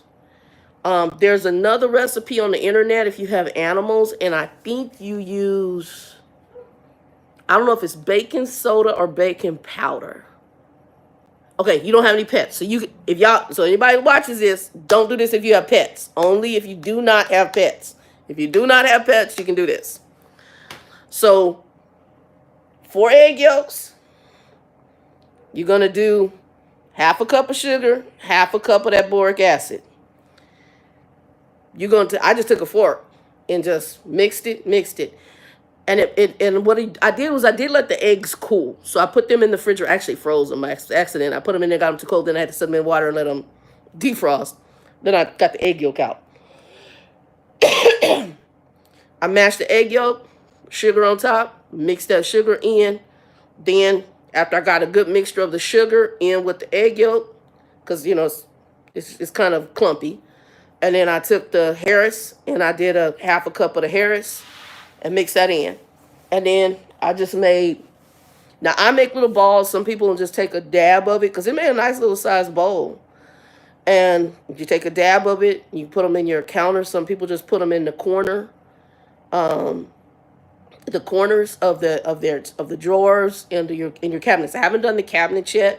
S1: There's another recipe on the internet if you have animals, and I think you use, I don't know if it's baking soda or baking powder. Okay, you don't have any pets. So so anybody who watches this, don't do this if you have pets. Only if you do not have pets. If you do not have pets, you can do this. So 4 egg yolks. You're going to do half a cup of sugar, half a cup of that boric acid. I just took a fork and just mixed it. And what I did was I did let the eggs cool. So I put them in the fridge, or actually froze them by accident. I put them in there, got them too cold, then I had to set them in water and let them defrost. Then I got the egg yolk out. I mashed the egg yolk, sugar on top, mixed that sugar in. Then after I got a good mixture of the sugar in with the egg yolk, because, you know, it's kind of clumpy. And then I took the Harris and I did a half a cup of the Harris and mix that in. And then I just made, now I make little balls. Some people will just take a dab of it because it made a nice little sized bowl. And you take a dab of it, you put them in your counter. Some people just put them in the corners of the drawers in your cabinets. I haven't done the cabinets yet.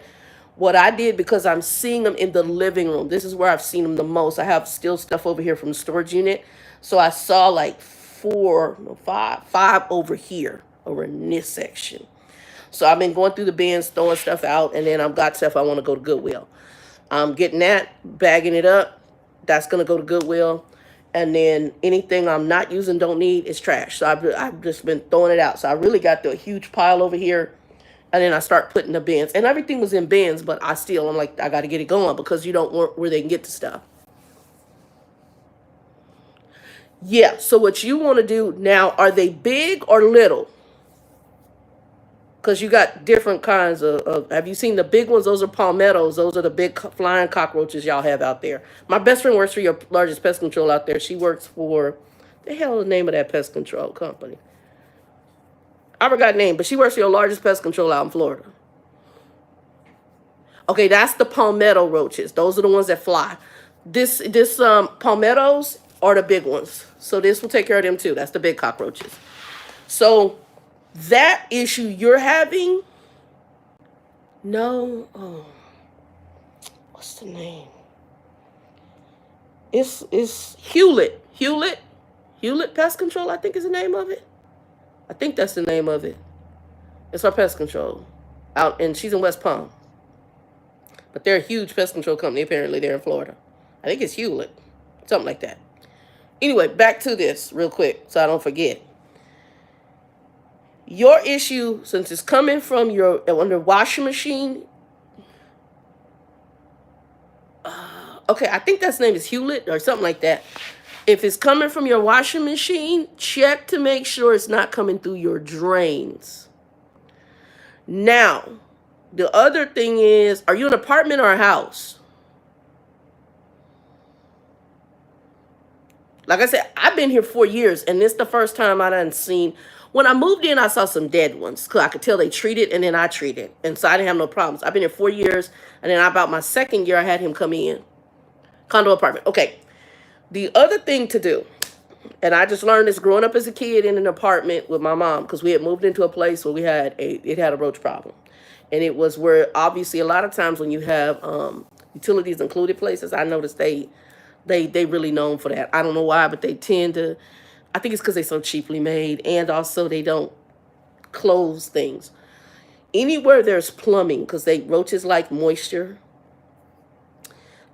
S1: What I did, because I'm seeing them in the living room, this is where I've seen them the most. I have still stuff over here from the storage unit. So I saw like 5 over here, over in this section. So I've been going through the bins, throwing stuff out, and then I've got stuff I want to go to Goodwill. I'm getting that, bagging it up. That's going to go to Goodwill. And then anything I'm not using, don't need, is trash. So I've just been throwing it out. So I really got a huge pile over here. And then I start putting the bins. And everything was in bins, but I'm like, I got to get it going because you don't want where they can get to stuff. Yeah, so what you want to do now, are they big or little? Because you got different kinds of, have you seen the big ones? Those are palmettos. Those are the big flying cockroaches y'all have out there. My best friend works for your largest pest control out there. She works for, the hell is the name of that pest control company? I forgot the name, but she works for your largest pest control out in Florida. Okay, that's the palmetto roaches. Those are the ones that fly. This palmettos are the big ones. So this will take care of them too. That's the big cockroaches. So that issue you're having, no, what's the name? It's Hewlett Pest Control, I think is the name of it. I think that's the name of it. It's our pest control out, and she's in West Palm. But they're a huge pest control company, apparently. They're in Florida. I think it's Hewlett, something like that. Anyway, back to this real quick so I don't forget. Your issue, since it's coming from your under washing machine, okay, I think that's name is Hewlett or something like that. If it's coming from your washing machine, check to make sure it's not coming through your drains. Now, the other thing is, are you an apartment or a house? Like I said, I've been here 4 years, and this is the first time I done seen. When I moved in, I saw some dead ones because I could tell they treated, and then I treated, and so I didn't have no problems. I've been here 4 years, and then about my second year, I had him come in. Condo apartment. Okay. The other thing to do, and I just learned this growing up as a kid in an apartment with my mom, because we had moved into a place where it had a roach problem. And it was where, obviously, a lot of times when you have utilities included places, I noticed they really known for that. I don't know why, but they tend to, I think it's because they're so cheaply made, and also they don't close things. Anywhere there's plumbing, because roaches like moisture.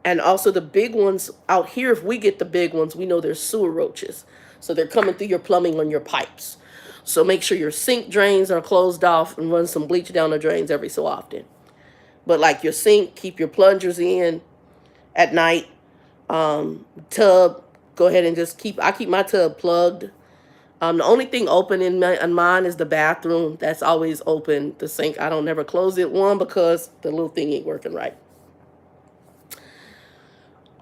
S1: And also the big ones out here, if we get the big ones, we know there's sewer roaches. So they're coming through your plumbing on your pipes. So make sure your sink drains are closed off and run some bleach down the drains every so often. But like your sink, keep your plungers in at night. Tub, go ahead and just I keep my tub plugged. The only thing open in mine is the bathroom. That's always open. The sink, I don't never close it. One, because the little thing ain't working right.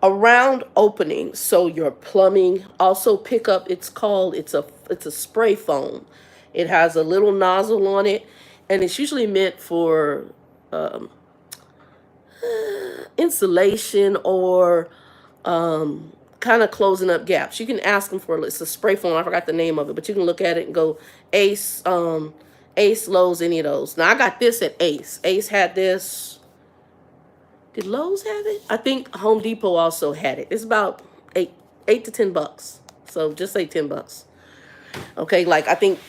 S1: Around openings, so your plumbing, also pick up, it's a spray foam. It has a little nozzle on it, and it's usually meant for insulation or kind of closing up gaps. You can ask them for it. It's a spray foam. I forgot the name of it, but you can look at it and go Ace, Lowe's, any of those. Now I got this at Ace. Ace had this. Did Lowe's have it? I think Home Depot also had it. It's about $8 to $10. So just say $10. Okay, like I think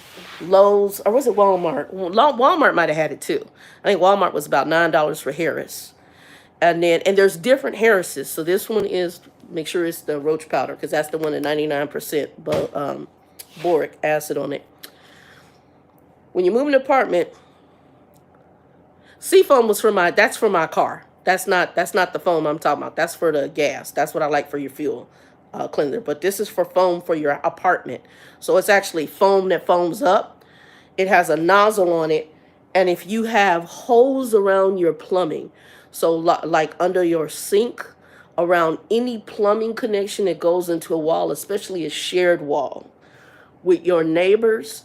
S1: Lowe's, or was it Walmart? Walmart might have had it too. I think Walmart was about $9 for Harris. And there's different Harris's. So this one is, make sure it's the roach powder, because that's the one at 99% boric acid on it. When you move an apartment, Seafoam was that's for my car. That's not the foam I'm talking about. That's for the gas. That's what I like for your fuel cleanser. But this is for foam for your apartment. So it's actually foam that foams up. It has a nozzle on it. And if you have holes around your plumbing, so like under your sink, around any plumbing connection that goes into a wall, especially a shared wall with your neighbors,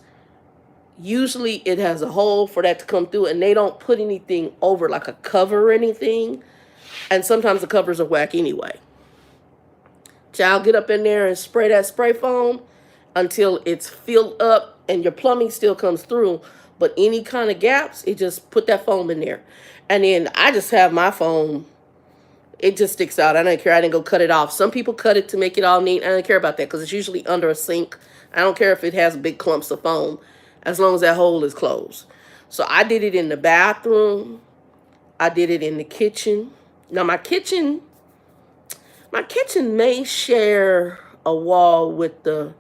S1: usually it has a hole for that to come through, and they don't put anything over, like a cover or anything. And sometimes the covers are whack anyway. Child, get up in there and spray that spray foam until it's filled up and your plumbing still comes through. But any kind of gaps, it just put that foam in there. And then I just have my foam. It just sticks out. I don't care. I didn't go cut it off. Some people cut it to make it all neat. I don't care about that because it's usually under a sink. I don't care if it has big clumps of foam, as long as that hole is closed. So I did it in the bathroom. I did it in the kitchen. Now my kitchen may share a wall with the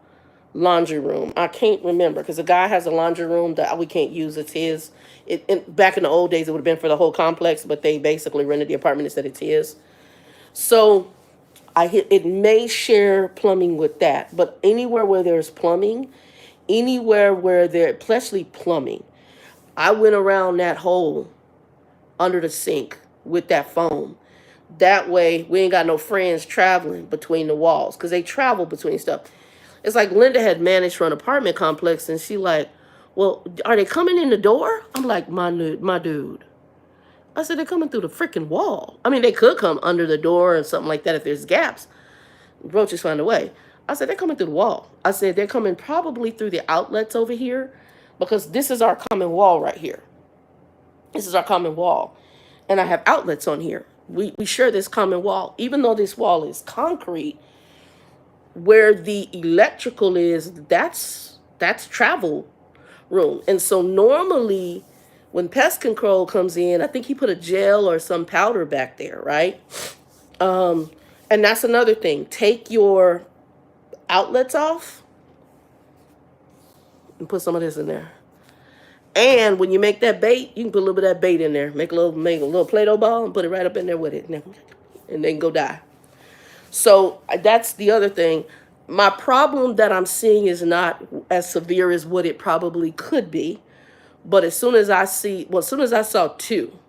S1: laundry room. I can't remember because the guy has a laundry room that we can't use. It's his. Back in the old days, it would have been for the whole complex, but they basically rented the apartment and said it's his. So it may share plumbing with that, but anywhere where there's plumbing, anywhere where especially plumbing, I went around that hole under the sink with that foam. That way, we ain't got no friends traveling between the walls because they travel between stuff. It's like Linda had managed for an apartment complex, and she like, well, are they coming in the door? I'm like, my dude. I said, they're coming through the freaking wall. I mean, they could come under the door or something like that if there's gaps. Roaches find a way. I said, they're coming through the wall. I said, they're coming probably through the outlets over here because this is our common wall right here. This is our common wall. And I have outlets on here. We share this common wall. Even though this wall is concrete, where the electrical is, that's travel room. And so normally when pest control comes in, I think he put a gel or some powder back there, right? And that's another thing. Take your outlets off and put some of this in there. And when you make that bait, you can put a little bit of that bait in there. Make a little Play-Doh ball and put it right up in there with it. And then go die. So that's the other thing. My problem that I'm seeing is not as severe as what it probably could be. But as soon as I saw two,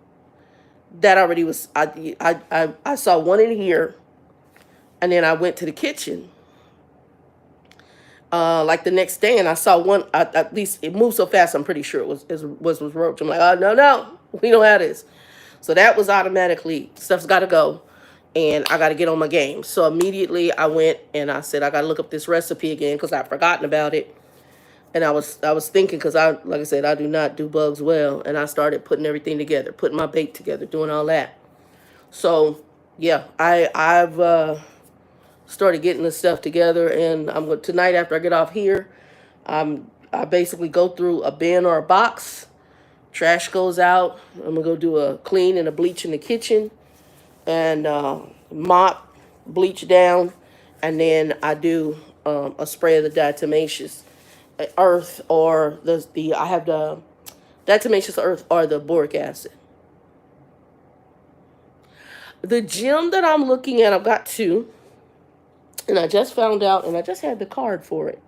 S1: that already was, I saw one in here. And then I went to the kitchen. like the next day, and I saw one. At least it moved so fast. I'm pretty sure it was roach. I'm like, oh no, we don't have this. So that was automatically stuff's got to go, and I got to get on my game. So immediately I went and I said I got to look up this recipe again because I'd forgotten about it. And I was thinking, because like I said, I do not do bugs well, and I started putting everything together, putting my bait together, doing all that. So yeah, I've started getting this stuff together, and I'm going tonight after I get off here. I basically go through a bin or a box. Trash goes out. I'm gonna go do a clean and a bleach in the kitchen, and mop, bleach down, and then I do a spray of the diatomaceous earth, or I have the diatomaceous earth or the boric acid. The gym that I'm looking at, I've got two, and I just found out, and I just had the card for it.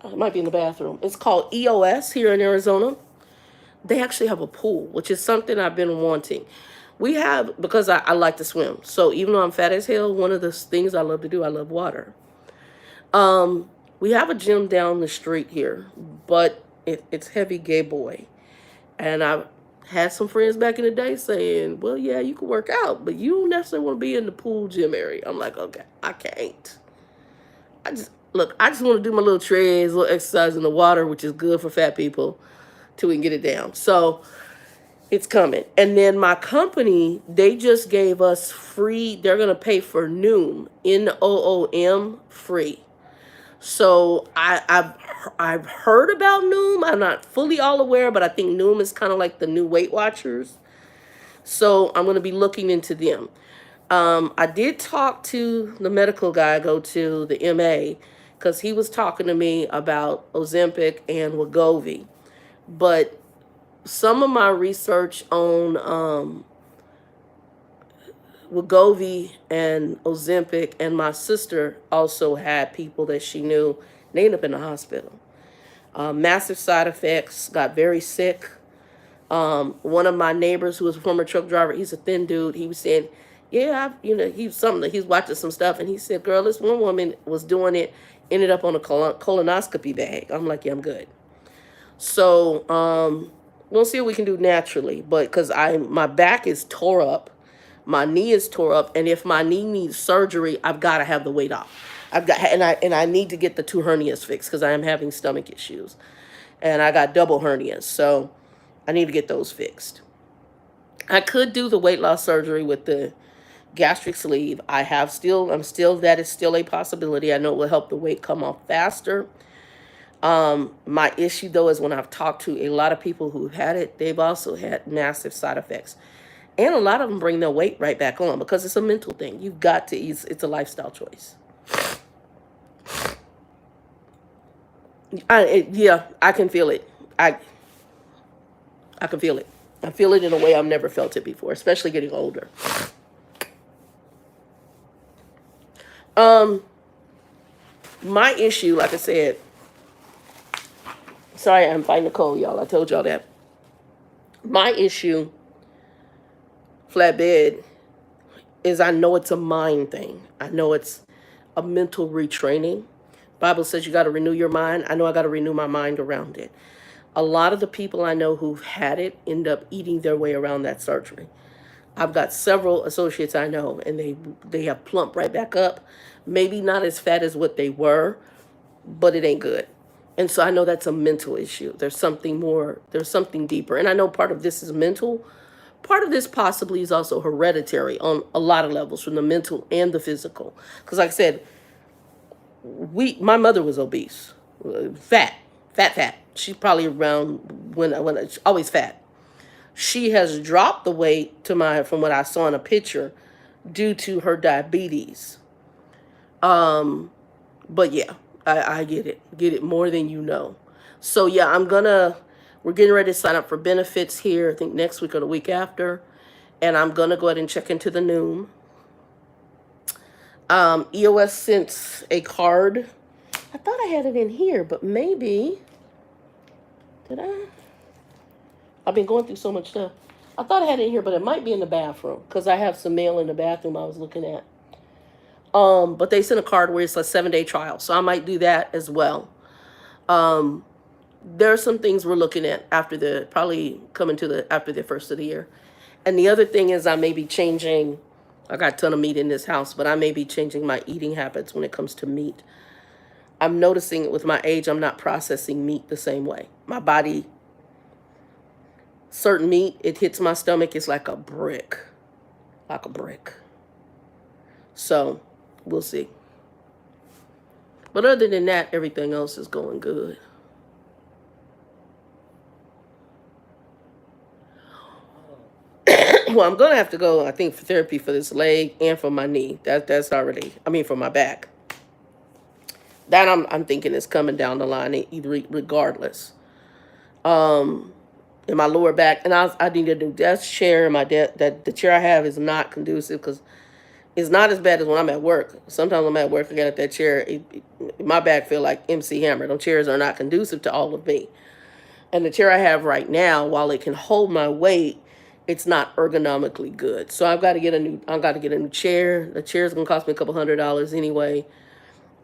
S1: It might be in the bathroom. It's called EOS here in Arizona. They actually have a pool, which is something I've been wanting. We have, because I like to swim. So even though I'm fat as hell, one of the things I love to do, I love water. We have a gym down the street here, but it's heavy gay boy. And I've had some friends back in the day saying, well, yeah, you can work out, but you don't necessarily want to be in the pool gym area. I'm like, okay, I can't. I just want to do my little treads, little exercise in the water, which is good for fat people, till we can get it down. So it's coming. And then my company, they just gave us free, they're going to pay for Noom, Noom, free. So I've heard about Noom. I'm not fully all aware, but I think Noom is kind of like the new Weight Watchers. So I'm going to be looking into them. I did talk to the medical guy I go to, the MA, because he was talking to me about Ozempic and Wegovy. But some of my research on Wegovy and Ozempic, and my sister also had people that she knew, they ended up in the hospital. Massive side effects, got very sick. One of my neighbors, who was a former truck driver, he's a thin dude, he was saying, yeah, he's watching some stuff, and he said, girl, this one woman was doing it, ended up on a colonoscopy bag. I'm like, yeah, I'm good. So we'll see what we can do naturally, but because my back is tore up, my knee is tore up, and if my knee needs surgery, I've got to have the weight off. I need to get the 2 hernias fixed because I am having stomach issues, and I got double hernias, so I need to get those fixed. I could do the weight loss surgery with the gastric sleeve. That is still a possibility. I know it will help the weight come off faster. My issue though is when I've talked to a lot of people who've had it, they've also had massive side effects. And a lot of them bring their weight right back on because it's a mental thing. You've got to eat. It's a lifestyle choice. I can feel it. I can feel it. I feel it in a way I've never felt it before, especially getting older. My issue, like I said, sorry, I'm fighting the cold, y'all. I told y'all that. My issue, flatbed, is I know it's a mind thing. I know it's a mental retraining. Bible says you got to renew your mind. I know I got to renew my mind around it. A lot of the people I know who've had it end up eating their way around that surgery. I've got several associates I know, and they have plumped right back up. Maybe not as fat as what they were, but it ain't good. And so I know that's a mental issue. There's something more, there's something deeper. And I know part of this is mental. Part of this possibly is also hereditary on a lot of levels, from the mental and the physical. Because like I said, my mother was obese, fat. She's probably around when always fat. She has dropped the weight from what I saw in a picture due to her diabetes. But yeah, I get it more than you know. So yeah, we're getting ready to sign up for benefits here, I think next week or the week after. And I'm going to go ahead and check into the Noom. EOS sent a card. I thought I had it in here, but maybe, did I? I've been going through so much stuff. I thought I had it in here, but it might be in the bathroom because I have some mail in the bathroom I was looking at. But they sent a card where it's a 7-day trial, so I might do that as well. There are some things we're looking at after the probably coming to the after the first of the year. And the other thing is I may be changing. I got a ton of meat in this house, but I may be changing my eating habits when it comes to meat. I'm noticing with my age, I'm not processing meat the same way. My body, certain meat, it hits my stomach, it's like a brick. Like a brick. So, we'll see. But other than that, everything else is going good. Well, I'm gonna have to go, I think, for therapy for this leg and for my knee. That's already, I mean, for my back. That I'm thinking is coming down the line, either regardless. In my lower back, and I need a new desk chair. That the chair I have is not conducive because it's not as bad as when I'm at work. Sometimes I'm at work, I get at that chair. My back feel like MC Hammer. Those chairs are not conducive to all of me. And the chair I have right now, while it can hold my weight, it's not ergonomically good. So I've got to get a new chair. The chair is gonna cost me a couple $100 anyway.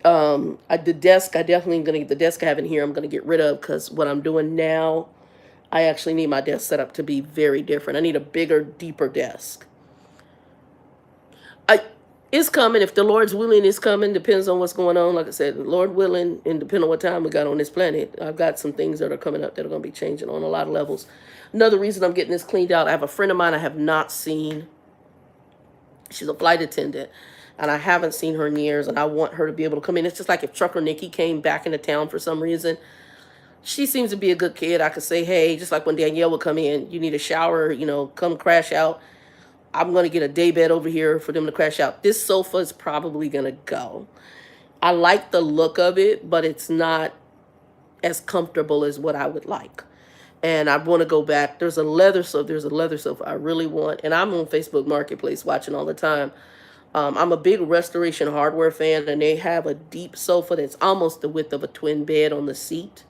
S1: The desk, I definitely gonna get the desk I have in here. I'm gonna get rid of because what I'm doing now, I actually need my desk set up to be very different. I need a bigger, deeper desk. It's coming. If the Lord's willing, it's coming. Depends on what's going on. Like I said, Lord willing, and depending on what time we got on this planet, I've got some things that are coming up that are going to be changing on a lot of levels. Another reason I'm getting this cleaned out, I have a friend of mine I have not seen. She's a flight attendant, and I haven't seen her in years, and I want her to be able to come in. It's just like if Trucker Nikki came back into town for some reason. She seems to be a good kid. I could say, hey, just like when Danielle would come in, you need a shower, come crash out. I'm going to get a day bed over here for them to crash out. This sofa is probably going to go. I like the look of it, but it's not as comfortable as what I would like. And I want to go back. There's a leather sofa I really want. And I'm on Facebook Marketplace watching all the time. I'm a big Restoration Hardware fan, and they have a deep sofa that's almost the width of a twin bed on the seat.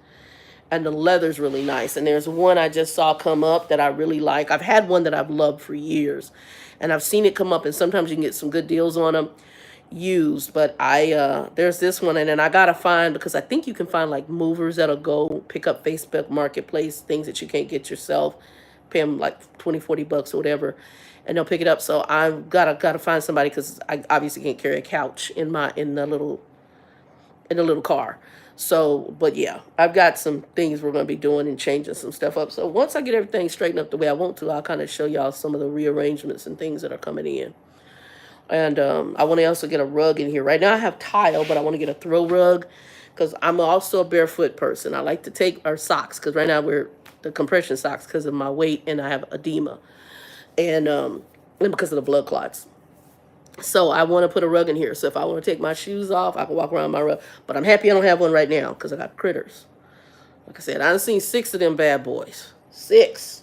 S1: And the leather's really nice. And there's one I just saw come up that I really like. I've had one that I've loved for years, and I've seen it come up, and sometimes you can get some good deals on them used. But there's this one, and then I gotta find, because I think you can find like movers that'll go pick up Facebook Marketplace things that you can't get yourself, pay them like 20, 40 bucks or whatever, and they'll pick it up. So I've gotta find somebody, because I obviously can't carry a couch in the little car. So, but yeah, I've got some things we're going to be doing and changing some stuff up. So once I get everything straightened up the way I want to, I'll kind of show y'all some of the rearrangements and things that are coming in. And I want to also get a rug in here. Right now I have tile, but I want to get a throw rug because I'm also a barefoot person. I like to take our socks, because right now we're the compression socks because of my weight, and I have edema, and because of the blood clots. So I want to put a rug in here. So if I want to take my shoes off, I can walk around my rug. But I'm happy I don't have one right now because I got critters. Like I said, I done seen 6 of them bad boys. 6.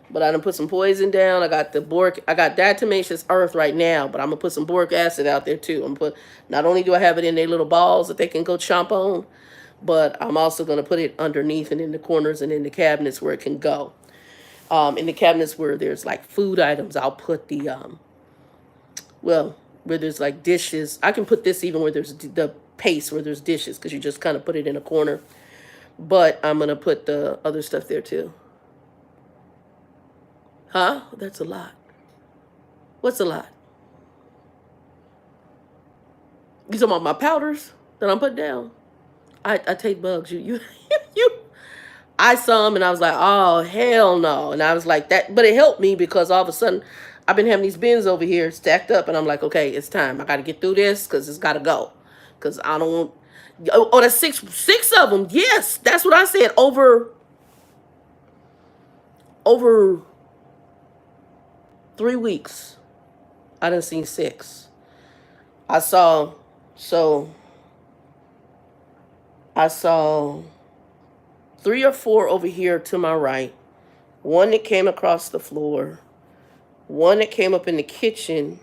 S1: But I done put some poison down. I got diatomaceous earth right now, but I'm going to put some boric acid out there too. Not only do I have it in their little balls that they can go chomp on, but I'm also going to put it underneath and in the corners and in the cabinets where it can go. In the cabinets where there's like food items, I'll put the where there's like dishes. I can put this even where there's the paste, where there's dishes, because you just kind of put it in a corner. But I'm going to put the other stuff there too. Huh? That's a lot. What's a lot? You talking about my powders that I'm putting down? I take bugs. You. I saw them and I was like, oh, hell no. And I was like that. But it helped me because all of a sudden I've been having these bins over here stacked up, and I'm like, okay, it's time. I got to get through this because it's got to go. Because I don't want... Oh, that's six of them. Yes, that's what I said. Over 3 weeks, I done seen 6. I saw 3 or 4 over here to my right. One that came across the floor. One that came up in the kitchen.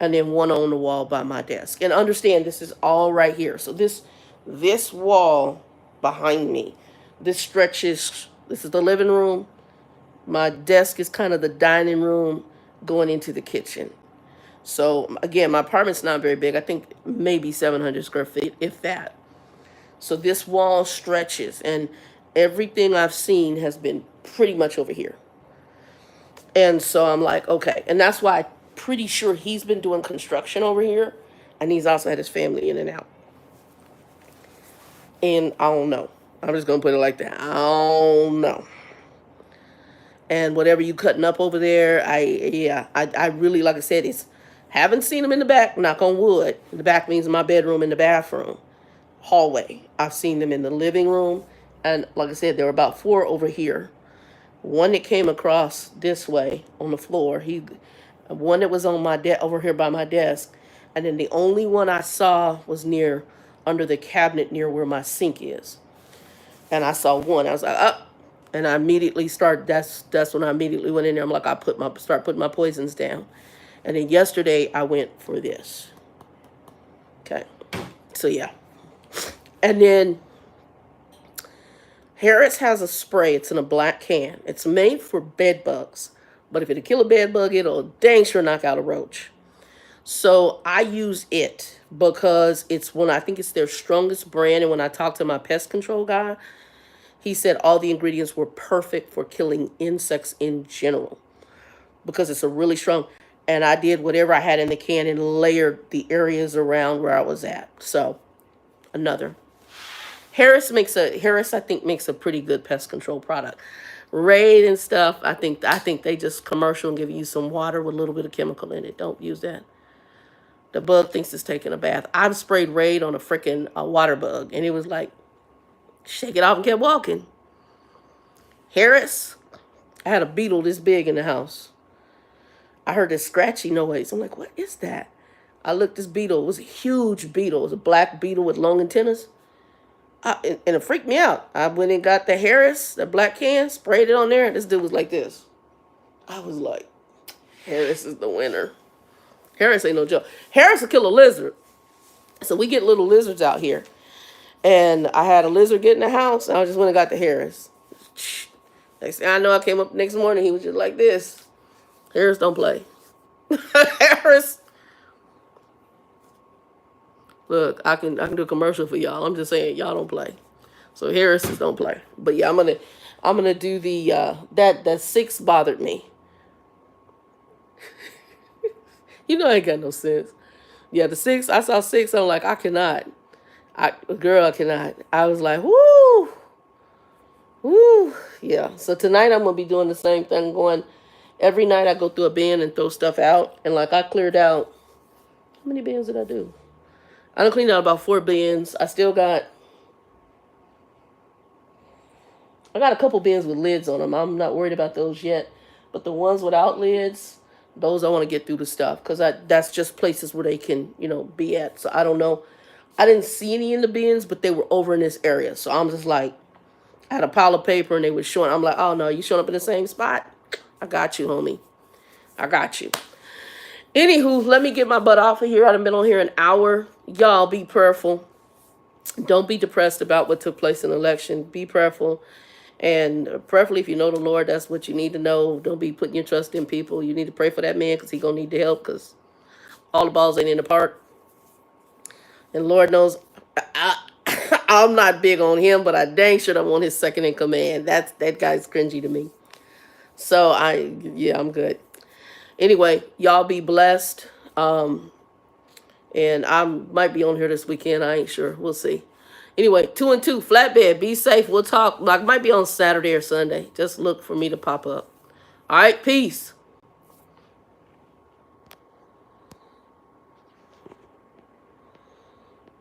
S1: And then one on the wall by my desk. And understand, this is all right here. So this wall behind me, this stretches. This is the living room. My desk is kind of the dining room going into the kitchen. So again, my apartment's not very big. I think maybe 700 square feet, if that. So this wall stretches, and everything I've seen has been pretty much over here. And so I'm like, okay. And that's why I'm pretty sure he's been doing construction over here. And he's also had his family in and out. And I don't know. I'm just going to put it like that. I don't know. And whatever you cutting up over there, I really, like I said, haven't seen them in the back, knock on wood. The back means my bedroom and the bathroom. Hallway. I've seen them in the living room. And like I said, there were about 4 over here. One that came across this way on the floor. One that was on my over here by my desk. And then the only one I saw was near under the cabinet near where my sink is. And I saw one. I was like, up. And I immediately that's when I immediately went in there. I'm like, start putting my poisons down. And then yesterday I went for this. Okay. So yeah. And then Harris has a spray. It's in a black can. It's made for bed bugs. But if it'll kill a bed bug, it'll dang sure knock out a roach. So I use it because I think it's their strongest brand. And when I talked to my pest control guy, he said all the ingredients were perfect for killing insects in general because it's a really strong. And I did whatever I had in the can and layered the areas around where I was at. So another. Harris, I think, makes a pretty good pest control product. Raid and stuff, I think they just commercial and give you some water with a little bit of chemical in it. Don't use that. The bug thinks it's taking a bath. I've sprayed Raid on a freaking water bug, and it was like, shake it off and kept walking. Harris, I had a beetle this big in the house. I heard this scratchy noise. I'm like, what is that? I looked, this beetle. It was a huge beetle. It was a black beetle with long antennas. And it freaked me out. I went and got the Harris, the black can, sprayed it on there, and this dude was like this. I was like, Harris is the winner. Harris ain't no joke. Harris will kill a lizard. So we get little lizards out here. And I had a lizard get in the house, and I just went and got the Harris. Next thing I know, I came up next morning, he was just like this. Harris don't play. Harris. Look, I can do a commercial for y'all. I'm just saying, y'all don't play. So Harris's don't play. But yeah, I'm gonna do the that 6 bothered me. You know I ain't got no sense. Yeah, the 6, I saw 6, I'm like, I cannot. I cannot. I was like, woo. Yeah. So tonight I'm gonna be doing the same thing, going every night I go through a bin and throw stuff out. And like I cleared out, how many bins did I do? I done cleaned out about 4 bins. I got a couple bins with lids on them. I'm not worried about those yet. But the ones without lids, those I want to get through the stuff. Because that's just places where they can, be at. So I don't know. I didn't see any in the bins, but they were over in this area. So I'm just like, I had a pile of paper and they were showing. I'm like, oh no, you showing up in the same spot? I got you, homie. I got you. Anywho, let me get my butt off of here. I've been on here an hour. Y'all be prayerful. Don't be depressed about what took place in the election. Be prayerful. And prayerfully, if you know the Lord, that's what you need to know. Don't be putting your trust in people. You need to pray for that man because he's going to need the help because all the balls ain't in the park. And Lord knows I'm not big on him, but I dang sure don't want his second in command. That guy's cringy to me. So I'm good. Anyway, y'all be blessed. And I might be on here this weekend. I ain't sure. We'll see. Anyway, 2 and 2, flatbed. Be safe. We'll talk. Like, might be on Saturday or Sunday. Just look for me to pop up. All right, peace.